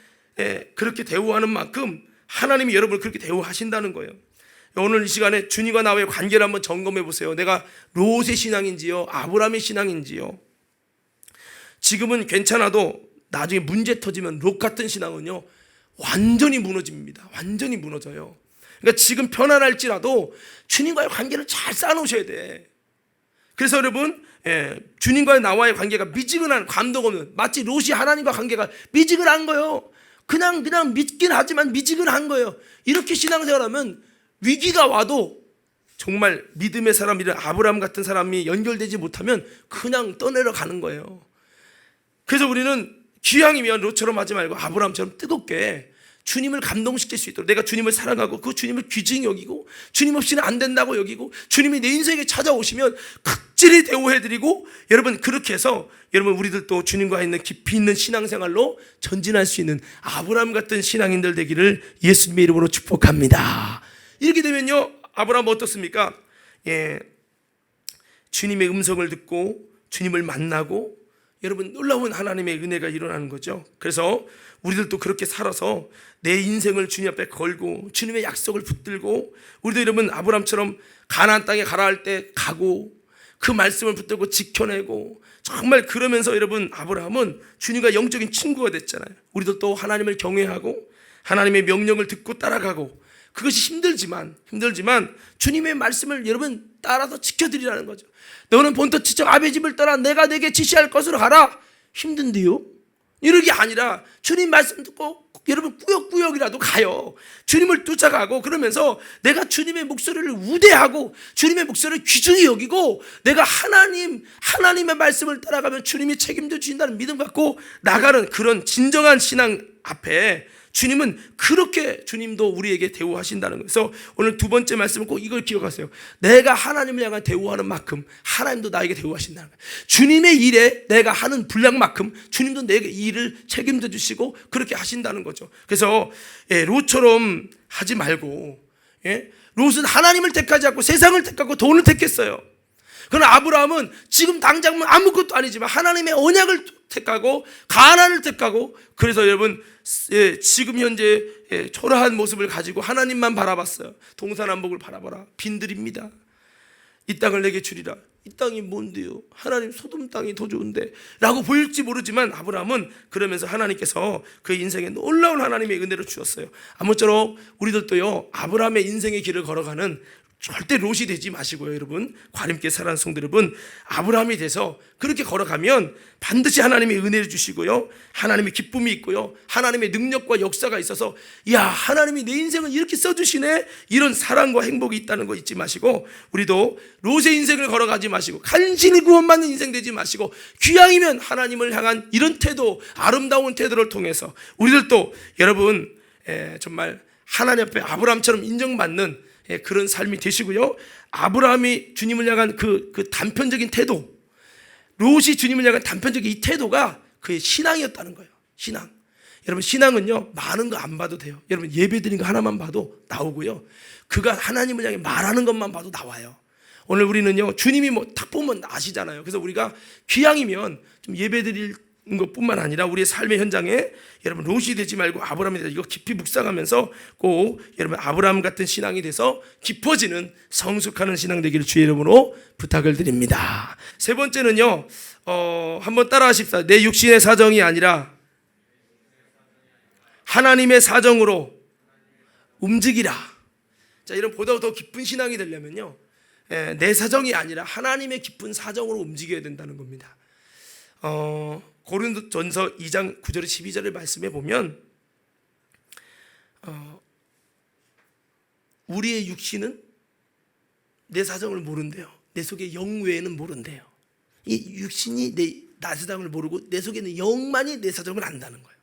그렇게 대우하는 만큼 하나님이 여러분을 그렇게 대우하신다는 거예요. 오늘 이 시간에 주님과 나와의 관계를 한번 점검해 보세요. 내가 롯의 신앙인지요? 아브라함의 신앙인지요? 지금은 괜찮아도 나중에 문제 터지면 롯 같은 신앙은요 완전히 무너집니다. 완전히 무너져요. 그러니까 지금 편안할지라도 주님과의 관계를 잘 쌓아놓으셔야 돼. 그래서 여러분 주님과의 나와의 관계가 미지근한 감동 없는, 마치 롯이 하나님과 관계가 미지근한 거예요. 그냥 믿긴 하지만 미지근한 거예요. 이렇게 신앙생활하면 위기가 와도 정말 믿음의 사람이란 아브라함 같은 사람이 연결되지 못하면 그냥 떠내려 가는 거예요. 그래서 우리는 기왕이면 롯처럼 하지 말고 아브라함처럼 뜨겁게 주님을 감동시킬 수 있도록, 내가 주님을 사랑하고 그 주님을 귀중히 여기고 주님 없이는 안 된다고 여기고 주님이 내 인생에 찾아오시면 극진히 대우해드리고, 여러분 그렇게 해서 여러분 우리들도 주님과 있는 깊이 있는 신앙생활로 전진할 수 있는 아브라함 같은 신앙인들 되기를 예수님의 이름으로 축복합니다. 이렇게 되면요 아브라함 어떻습니까? 주님의 음성을 듣고 주님을 만나고 여러분 놀라운 하나님의 은혜가 일어나는 거죠. 그래서 우리들도 그렇게 살아서 내 인생을 주님 앞에 걸고 주님의 약속을 붙들고, 우리도 여러분 아브라함처럼 가나안 땅에 가라 할 때 가고 그 말씀을 붙들고 지켜내고, 정말 그러면서 여러분 아브라함은 주님과 영적인 친구가 됐잖아요. 우리도 또 하나님을 경외하고 하나님의 명령을 듣고 따라가고, 그것이 힘들지만 주님의 말씀을 여러분 따라서 지켜드리라는 거죠. 너는 본토 지척 아베 집을 떠나 내가 내게 지시할 것으로 가라. 힘든데요? 이런 게 아니라 주님 말씀 듣고 여러분 꾸역꾸역이라도 가요. 주님을 쫓아가고, 그러면서 내가 주님의 목소리를 우대하고 주님의 목소리를 귀중히 여기고 내가 하나님의 말씀을 따라가면 주님이 책임져 주신다는 믿음 갖고 나가는 그런 진정한 신앙 앞에 주님은 그렇게 주님도 우리에게 대우하신다는 거예요. 그래서 오늘 두 번째 말씀은 꼭 이걸 기억하세요. 내가 하나님을 향한 대우하는 만큼 하나님도 나에게 대우하신다는 거예요. 주님의 일에 내가 하는 분량만큼 주님도 내게 이 일을 책임져 주시고 그렇게 하신다는 거죠. 그래서 롯처럼 하지 말고, 롯은 하나님을 택하지 않고 세상을 택하고 돈을 택했어요. 그러나 아브라함은 지금 당장은 아무것도 아니지만 하나님의 언약을 택하고 가나안을 택하고, 그래서 여러분 지금 현재 초라한 모습을 가지고 하나님만 바라봤어요. 동서남북을 바라봐라. 빈들입니다. 이 땅을 내게 주리라. 이 땅이 뭔데요? 하나님 소돔 땅이 더 좋은데 라고 보일지 모르지만 아브라함은 그러면서 하나님께서 그의 인생에 놀라운 하나님의 은혜를 주었어요. 아무쪼록 우리들도요 아브라함의 인생의 길을 걸어가는 절대 롯이 되지 마시고요, 여러분. 과림께 사랑하는 성도 여러분, 아브라함이 돼서 그렇게 걸어가면 반드시 하나님의 은혜를 주시고요, 하나님의 기쁨이 있고요, 하나님의 능력과 역사가 있어서 야 하나님이 내 인생을 이렇게 써주시네, 이런 사랑과 행복이 있다는 거 잊지 마시고, 우리도 롯의 인생을 걸어가지 마시고 간신히 구원받는 인생 되지 마시고, 귀양이면 하나님을 향한 이런 태도, 아름다운 태도를 통해서 우리들도 여러분 정말 하나님 앞에 아브라함처럼 인정받는 그런 삶이 되시고요, 아브라함이 주님을 향한 그 단편적인 태도, 롯이 주님을 향한 단편적인 이 태도가 그의 신앙이었다는 거예요. 신앙. 여러분 신앙은요 많은 거 안 봐도 돼요. 여러분 예배드린 거 하나만 봐도 나오고요, 그가 하나님을 향해 말하는 것만 봐도 나와요. 오늘 우리는요 주님이 딱 보면 아시잖아요. 그래서 우리가 귀양이면 좀 예배드릴 것뿐만 아니라 우리의 삶의 현장에 여러분 롯이 되지 말고 아브라함이 되서 이거 깊이 묵상하면서 꼭 여러분 아브라함 같은 신앙이 돼서 깊어지는 성숙하는 신앙 되기를 주의 이름으로 부탁을 드립니다. 세 번째는요 한번 따라 하십시다. 내 육신의 사정이 아니라 하나님의 사정으로 움직이라. 자, 이런 보다 더 깊은 신앙이 되려면요 내 사정이 아니라 하나님의 깊은 사정으로 움직여야 된다는 겁니다. 고린도전서 2장 9절 12절을 말씀해 보면 우리의 육신은 내 사정을 모른대요. 내 속에 영 외에는 모른대요. 이 육신이 나 사정을 모르고 내 속에 있는 영만이 내 사정을 안다는 거예요.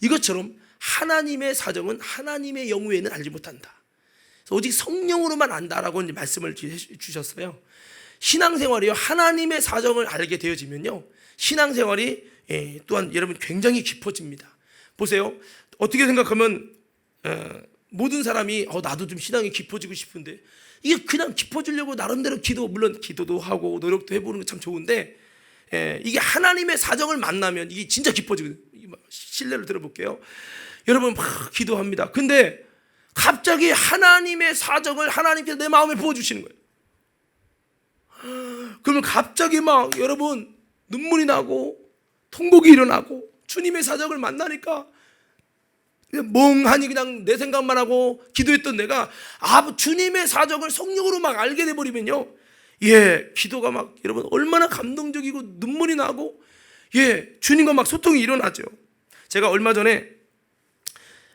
이것처럼 하나님의 사정은 하나님의 영 외에는 알지 못한다. 오직 성령으로만 안다라고 말씀을 주셨어요. 신앙생활이요, 하나님의 사정을 알게 되어지면요, 신앙생활이 또한 여러분 굉장히 깊어집니다. 보세요. 어떻게 생각하면 모든 사람이 나도 좀 신앙이 깊어지고 싶은데, 이게 그냥 깊어지려고 나름대로 물론 기도도 하고 노력도 해보는 건 참 좋은데, 이게 하나님의 사정을 만나면 이게 진짜 깊어지거든요. 신뢰를 들어볼게요. 여러분 막 기도합니다. 근데 갑자기 하나님의 사정을 하나님께서 내 마음에 부어주시는 거예요. 그러면 갑자기 막 여러분 눈물이 나고 통곡이 일어나고, 주님의 사정을 만나니까 그냥 멍하니 그냥 내 생각만 하고 기도했던 내가 주님의 사정을 성령으로 막 알게 돼버리면요, 기도가 막 여러분 얼마나 감동적이고 눈물이 나고, 주님과 막 소통이 일어나죠. 제가 얼마 전에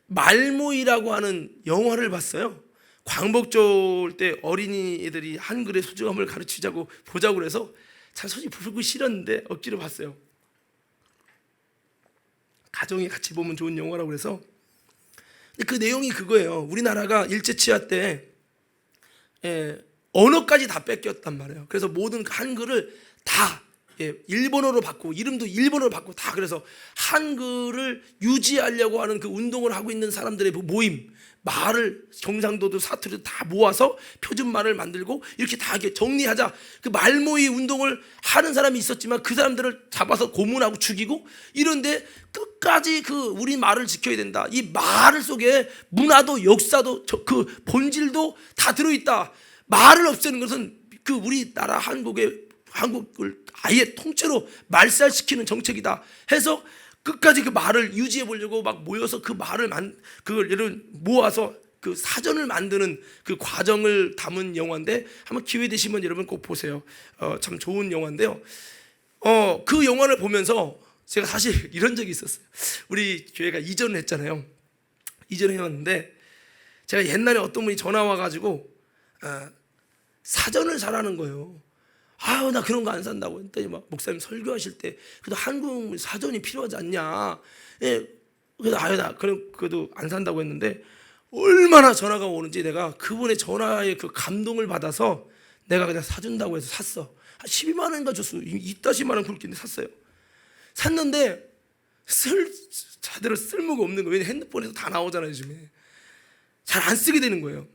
말모이라고 하는 영화를 봤어요. 광복절 때 어린이들이 한글의 소중함을 가르치자고 보자고 그래서 참 솔직히 보고 싫었는데 억지로 봤어요. 가정이 같이 보면 좋은 영화라고 그래서. 근데 그 내용이 그거예요. 우리나라가 일제치하 때 언어까지 다 뺏겼단 말이에요. 그래서 모든 한글을 다 일본어로 바꾸고, 이름도 일본어로 바꾸고 다, 그래서 한글을 유지하려고 하는 그 운동을 하고 있는 사람들의 모임, 말을 경상도도 사투리도 다 모아서 표준말을 만들고 이렇게 다 정리하자, 그 말모의 운동을 하는 사람이 있었지만 그 사람들을 잡아서 고문하고 죽이고, 이런데 끝까지 그 우리 말을 지켜야 된다. 이 말 속에 문화도 역사도 그 본질도 다 들어있다. 말을 없애는 것은 그 우리나라 한국을 아예 통째로 말살시키는 정책이다 해서 끝까지 그 말을 유지해 보려고 막 모여서 그 말을 그걸 예를 모아서 그 사전을 만드는 그 과정을 담은 영화인데, 한번 기회 되시면 여러분 꼭 보세요. 참 좋은 영화인데요. 그 영화를 보면서 제가 사실 이런 적이 있었어요. 우리 교회가 이전을 했잖아요. 이전을 해왔는데, 제가 옛날에 어떤 분이 전화 와가지고 사전을 사라는 거예요. 나 그런 거 안 산다고 했더니 막 목사님 설교하실 때 그래도 한국 사전이 필요하지 않냐. 그래서 나 그래도 안 산다고 했는데, 얼마나 전화가 오는지 내가 그분의 전화의 그 감동을 받아서 내가 그냥 사준다고 해서 샀어. 한 12만 원인가 줬어. 2-10만 원 굵기인데 샀어요. 샀는데 제대로 쓸모가 없는 거예요. 왜냐면 핸드폰에서 다 나오잖아요, 요즘에. 잘 안 쓰게 되는 거예요.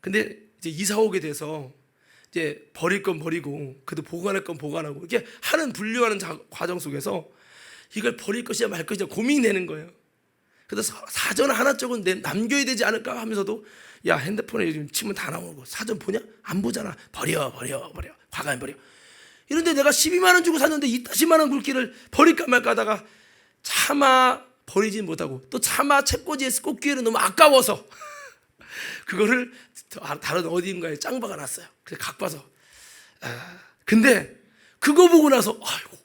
근데 이제 이사 오게 돼서 이제 버릴 건 버리고 그래도 보관할 건 보관하고 이렇게 분류하는 과정 속에서 이걸 버릴 것이냐 말 것이냐 고민이 되는 거예요. 그래서 사전 하나 쪽은 남겨야 되지 않을까 하면서도, 야, 핸드폰에 요즘 치면 다 나오고 사전 보냐? 안 보잖아. 버려. 과감히 버려. 이런데 내가 12만 원 주고 샀는데 2-10만 원 굵기를 버릴까 말까 하다가 차마 버리진 못하고, 또 차마 책꽂이에 꽂기에는 너무 아까워서 그거를 다른 어딘가에 짱 박아놨어요. 그래서 갖고 와서. 근데 그거 보고 나서 아이고,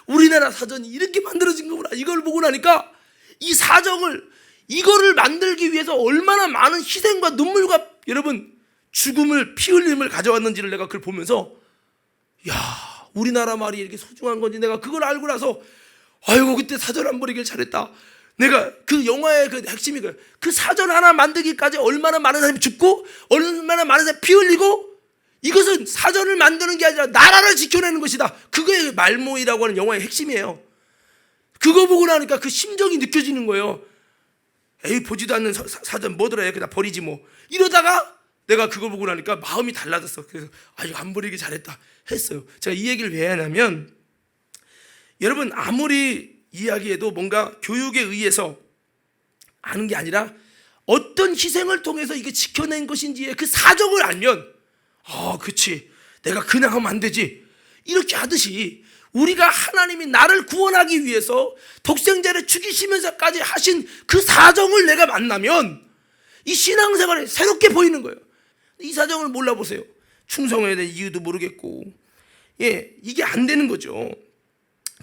우리나라 사전이 이렇게 만들어진 거구나. 이걸 보고 나니까 이 사정을, 이거를 만들기 위해서 얼마나 많은 희생과 눈물과 여러분 죽음을, 피 흘림을 가져왔는지를 내가 그걸 보면서, 야, 우리나라 말이 이렇게 소중한 건지 내가 그걸 알고 나서 아이고, 그때 사전 안 버리길 잘했다. 내가 그 영화의 그 핵심이 그 사전 하나 만들기까지 얼마나 많은 사람이 죽고 얼마나 많은 사람이 피 흘리고, 이것은 사전을 만드는 게 아니라 나라를 지켜내는 것이다. 그게 말모이라고 하는 영화의 핵심이에요. 그거 보고 나니까 그 심정이 느껴지는 거예요. 에이, 보지도 않는 사전 뭐더라, 그냥 버리지 뭐. 이러다가 내가 그거 보고 나니까 마음이 달라졌어. 그래서 이거 안 버리기 잘했다 했어요. 제가 이 얘기를 왜 하냐면, 여러분 아무리 이야기해도 뭔가 교육에 의해서 아는 게 아니라 어떤 희생을 통해서 이게 지켜낸 것인지의 그 사정을 알면, 그치, 내가 그냥 하면 안 되지, 이렇게 하듯이 우리가 하나님이 나를 구원하기 위해서 독생자를 죽이시면서까지 하신 그 사정을 내가 만나면 이 신앙생활이 새롭게 보이는 거예요. 이 사정을 몰라보세요. 충성해야 될 이유도 모르겠고, 이게 안 되는 거죠.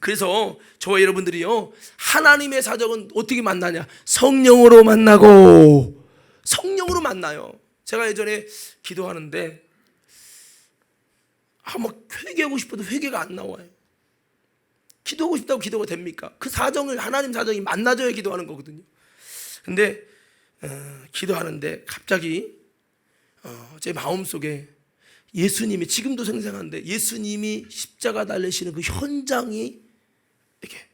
그래서 저와 여러분들이요, 하나님의 사정은 어떻게 만나냐? 성령으로 만나고, 성령으로 만나요. 제가 예전에 기도하는데 막 회개하고 싶어도 회개가 안 나와요. 기도하고 싶다고 기도가 됩니까? 그 사정을, 하나님 사정이 만나줘야 기도하는 거거든요. 근데 기도하는데 갑자기 제 마음속에 예수님이 지금도 생생한데 예수님이 십자가 달리시는 그 현장이 이렇게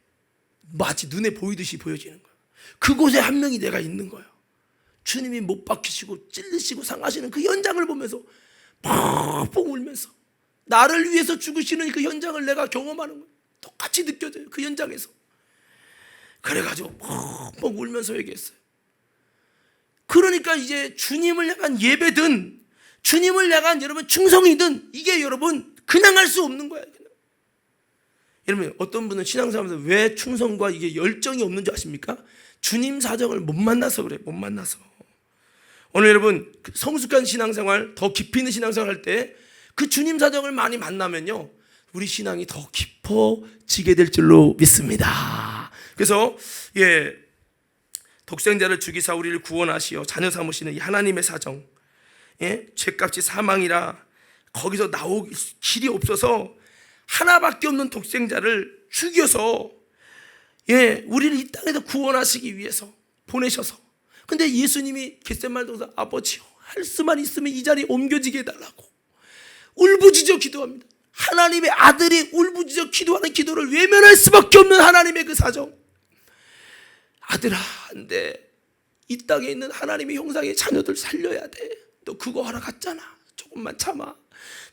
마치 눈에 보이듯이 보여지는 거예요. 그곳에 한 명이 내가 있는 거예요. 주님이 못 박히시고 찔리시고 상하시는 그 현장을 보면서 펑펑 울면서 나를 위해서 죽으시는 그 현장을 내가 경험하는 거예요. 똑같이 느껴져요. 그 현장에서. 그래가지고 펑펑 울면서 얘기했어요. 그러니까 이제 주님을 향한 예배든 주님을 향한 여러분 충성이든 이게 여러분 그냥 할 수 없는 거예요. 그냥. 여러분 어떤 분은 신앙생활에서 왜 충성과 이게 열정이 없는 줄 아십니까? 주님 사정을 못 만나서 그래요. 못 만나서. 오늘 여러분 성숙한 신앙생활 더 깊이 있는 신앙생활 할 때 그 주님 사정을 많이 만나면요 우리 신앙이 더 깊어지게 될 줄로 믿습니다. 그래서 독생자를 죽이사 우리를 구원하시어 자녀 삼으시는 이 하나님의 사정, 죄값이 사망이라 거기서 나오기 길이 없어서 하나밖에 없는 독생자를 죽여서 우리를 이 땅에서 구원하시기 위해서 보내셔서, 근데 예수님이 겟세마네 동산 아버지요 할 수만 있으면 이 자리 옮겨지게 해달라고 울부짖어 기도합니다. 하나님의 아들이 울부짖어 기도하는 기도를 외면할 수밖에 없는 하나님의 그 사정. 아들아, 안돼. 이 땅에 있는 하나님의 형상의 자녀들 살려야 돼. 너 그거 하러 갔잖아. 조금만 참아.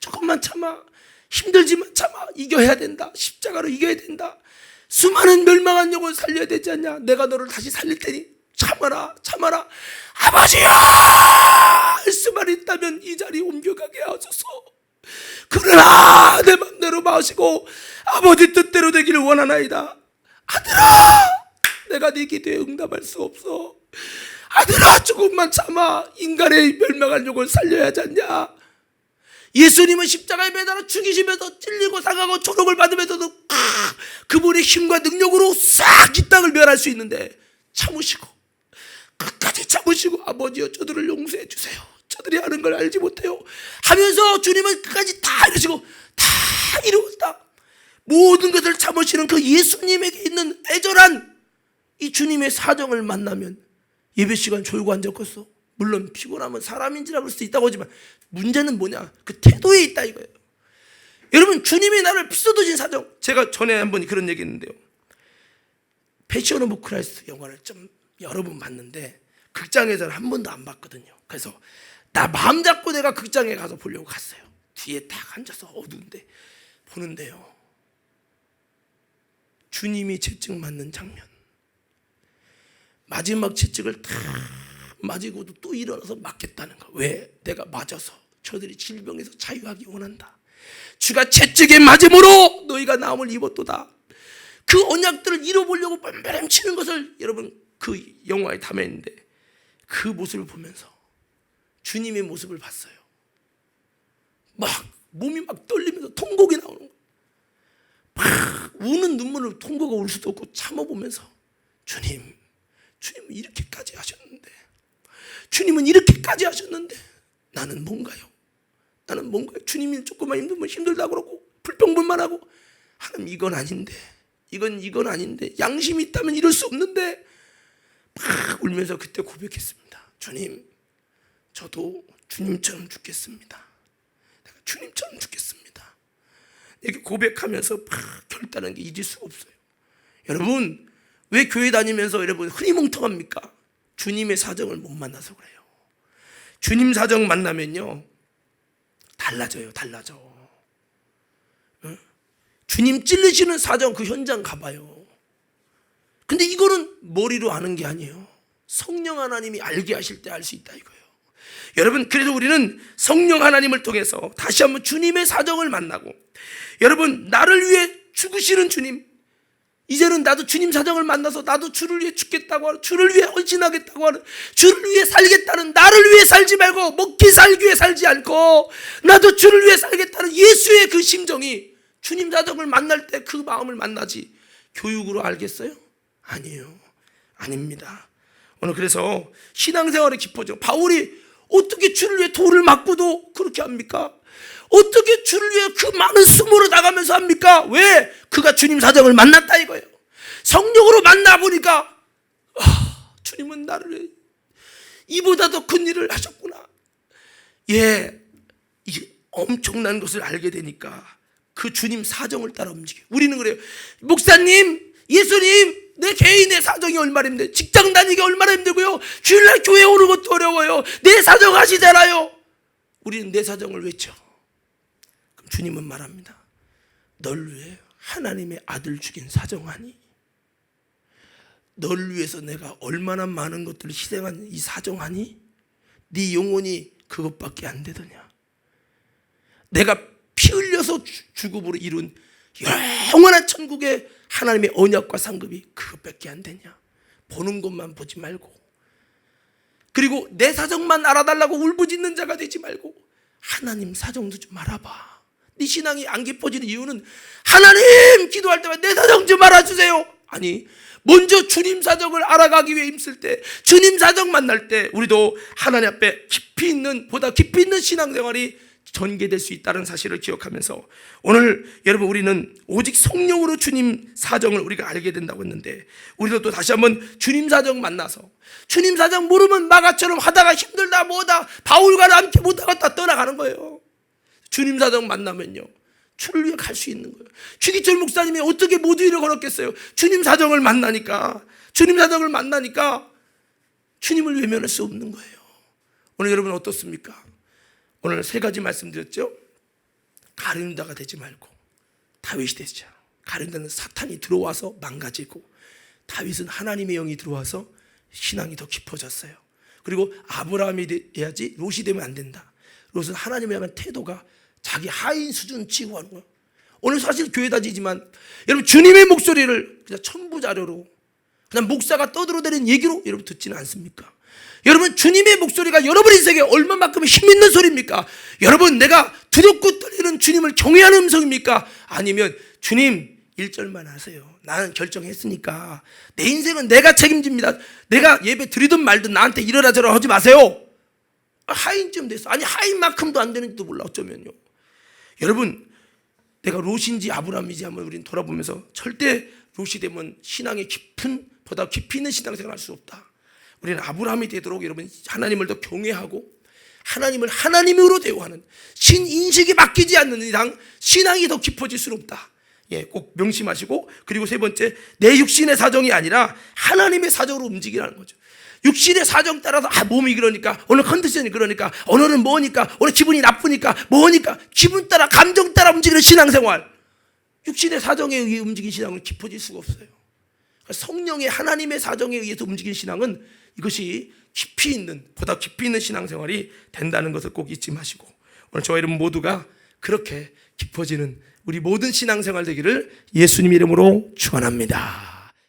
조금만 참아. 힘들지만 참아. 이겨야 된다. 십자가로 이겨야 된다. 수많은 멸망한 영혼 살려야 되지 않냐. 내가 너를 다시 살릴 테니 참아라. 참아라. 아버지야, 할 수만 있다면 이 자리 옮겨가게 하소서. 그러나 내 맘대로 마시고 아버지 뜻대로 되기를 원하나이다. 아들아, 내가 네 기도에 응답할 수 없어. 아들아, 조금만 참아. 인간의 멸망한 영혼을 살려야 하지 않냐. 예수님은 십자가에 매달아 죽이시면서 찔리고 상하고 조롱을 받으면서도 그분의 힘과 능력으로 싹 이 땅을 멸할 수 있는데 참으시고 끝까지 참으시고 아버지여 저들을 용서해 주세요. 저들이 하는 걸 알지 못해요 하면서 주님은 끝까지 다 이루시고 다 이루었다. 모든 것을 참으시는 그 예수님에게 있는 애절한 이 주님의 사정을 만나면 예배 시간 졸고 앉았겠어. 물론 피곤하면 사람인지라 그럴 수 있다고 하지만 문제는 뭐냐, 그 태도에 있다 이거예요. 여러분, 주님이 나를 비춰두신 사정, 제가 전에 한번 그런 얘기 했는데요. 패션 오브 크라이스트 영화를 좀 여러 번 봤는데 극장에서는 한 번도 안 봤거든요. 그래서 나 마음 잡고 내가 극장에 가서 보려고 갔어요. 뒤에 딱 앉아서 어두운데 보는데요, 주님이 채찍 맞는 장면, 마지막 채찍을 다 맞이고도 또 일어나서 맞겠다는 거. 왜? 내가 맞아서 저들이 질병에서 자유하기 원한다. 주가 채찍에 맞음으로 너희가 나음을 입었도다. 그 언약들을 이뤄보려고 뺨뺨 치는 것을 여러분 그 영화에 담아있는데 그 모습을 보면서 주님의 모습을 봤어요. 막 몸이 막 떨리면서 통곡이 나오는 거예요. 막 우는 눈물을 통곡가 울 수도 없고 참아보면서 주님은 이렇게까지 하셨는데, 주님은 이렇게까지 하셨는데 나는 뭔가요? 나는 뭔가요? 주님이 조금만 힘들면 힘들다고 그러고 불평불만 하고, 하나님 이건 아닌데, 이건 아닌데, 양심이 있다면 이럴 수 없는데, 막 울면서 그때 고백했습니다. 주님, 저도 주님처럼 죽겠습니다. 내가 주님처럼 죽겠습니다. 이렇게 고백하면서 막 결단한 게 잊을 수가 없어요. 여러분, 왜 교회 다니면서 여러분 흐리멍텅합니까? 주님의 사정을 못 만나서 그래요. 주님 사정 만나면요 달라져요. 달라져. 주님 찔리시는 사정 그 현장 가봐요. 근데 이거는 머리로 아는 게 아니에요. 성령 하나님이 알게 하실 때 알 수 있다 이거예요. 여러분, 그래서 우리는 성령 하나님을 통해서 다시 한번 주님의 사정을 만나고, 여러분 나를 위해 죽으시는 주님, 이제는 나도 주님 사정을 만나서 나도 주를 위해 죽겠다고 하는, 주를 위해 헌신하겠다고 하는, 주를 위해 살겠다는, 나를 위해 살지 말고 먹기 살기 위해 살지 않고 나도 주를 위해 살겠다는 예수의 그 심정이 주님 사정을 만날 때 그 마음을 만나지 교육으로 알겠어요? 아니에요. 아닙니다. 오늘 그래서 신앙생활이 깊어져. 바울이 어떻게 주를 위해 돌을 맞고도 그렇게 합니까? 어떻게 주를 위해 그 많은 수모를 나가면서 합니까? 왜? 그가 주님 사정을 만났다 이거예요. 성령으로 만나보니까 주님은 나를 이보다 더 큰 일을 하셨구나. 엄청난 것을 알게 되니까 그 주님 사정을 따라 움직여요. 우리는 그래요. 목사님, 예수님, 내 개인의 사정이 얼마나 힘들어요. 직장 다니기 얼마나 힘들고요. 주일날 교회 오는 것도 어려워요. 내 사정 하시잖아요. 우리는 내 사정을 외쳐. 그럼 주님은 말합니다. 널 위해 하나님의 아들 죽인 사정하니? 널 위해서 내가 얼마나 많은 것들을 희생한 이 사정하니? 네 영혼이 그것밖에 안 되더냐? 내가 피 흘려서 죽음으로 이룬 영원한 천국의 하나님의 언약과 상급이 그것밖에 안 되냐? 보는 것만 보지 말고, 그리고 내 사정만 알아달라고 울부짖는 자가 되지 말고 하나님 사정도 좀 알아봐. 네 신앙이 안 깊어지는 이유는 하나님 기도할 때마다 내 사정 좀 알아주세요. 아니, 먼저 주님 사정을 알아가기 위해 힘쓸 때, 주님 사정 만날 때 우리도 하나님 앞에 보다 깊이 있는 신앙생활이 전개될 수 있다는 사실을 기억하면서, 오늘 여러분 우리는 오직 성령으로 주님 사정을 우리가 알게 된다고 했는데, 우리도 또 다시 한번 주님 사정 만나서, 주님 사정 모르면 마가처럼 하다가 힘들다 뭐다 바울과 함께 못하겠다 떠나가는 거예요. 주님 사정 만나면요 주를 위해 갈 수 있는 거예요. 최기철 목사님이 어떻게 모두 일을 걸었겠어요? 주님 사정을 만나니까, 주님 사정을 만나니까 주님을 외면할 수 없는 거예요. 오늘 여러분 어떻습니까? 오늘 세 가지 말씀드렸죠. 가룟유다가 되지 말고 다윗이 되자. 가룟유다는 사탄이 들어와서 망가지고, 다윗은 하나님의 영이 들어와서 신앙이 더 깊어졌어요. 그리고 아브라함이 돼야지 롯이 되면 안 된다. 롯은 하나님을 향한 태도가 자기 하인 수준 치고 하는 거예요. 오늘 사실 교회 다니지만 여러분 주님의 목소리를 그냥 첨부 자료로, 그냥 목사가 떠들어대는 얘기로 여러분 듣지는 않습니까? 여러분 주님의 목소리가 여러분 인생에 얼마만큼 힘 있는 소리입니까? 여러분 내가 두렵고 떨리는 주님을 경외하는 음성입니까? 아니면 주님 1절만 하세요. 나는 결정했으니까 내 인생은 내가 책임집니다. 내가 예배 드리든 말든 나한테 이러라 저러라 하지 마세요. 하인쯤 됐어. 아니 하인만큼도 안 되는지도 몰라 어쩌면요. 여러분 내가 롯인지 아브라함인지 한번 우리는 돌아보면서, 절대 롯이 되면 신앙의 보다 깊이 있는 신앙생활을 할 수 없다. 우리는 아브라함이 되도록 여러분 하나님을 더 경외하고 하나님을 하나님으로 대우하는 신인식이 바뀌지 않는 이상 신앙이 더 깊어질 수는 없다. 꼭 명심하시고, 그리고 세 번째, 내 육신의 사정이 아니라 하나님의 사정으로 움직이라는 거죠. 육신의 사정 따라서 몸이 그러니까, 오늘 컨디션이 그러니까, 오늘은 뭐니까, 오늘 기분이 나쁘니까 뭐니까, 기분 따라 감정 따라 움직이는 신앙생활, 육신의 사정에 의해 움직이는 신앙은 깊어질 수가 없어요. 성령의 하나님의 사정에 의해서 움직이는 신앙은 이것이 보다 깊이 있는 신앙생활이 된다는 것을 꼭 잊지 마시고, 오늘 저와 여러분 모두가 그렇게 깊어지는 우리 모든 신앙생활 되기를 예수님 이름으로 축원합니다.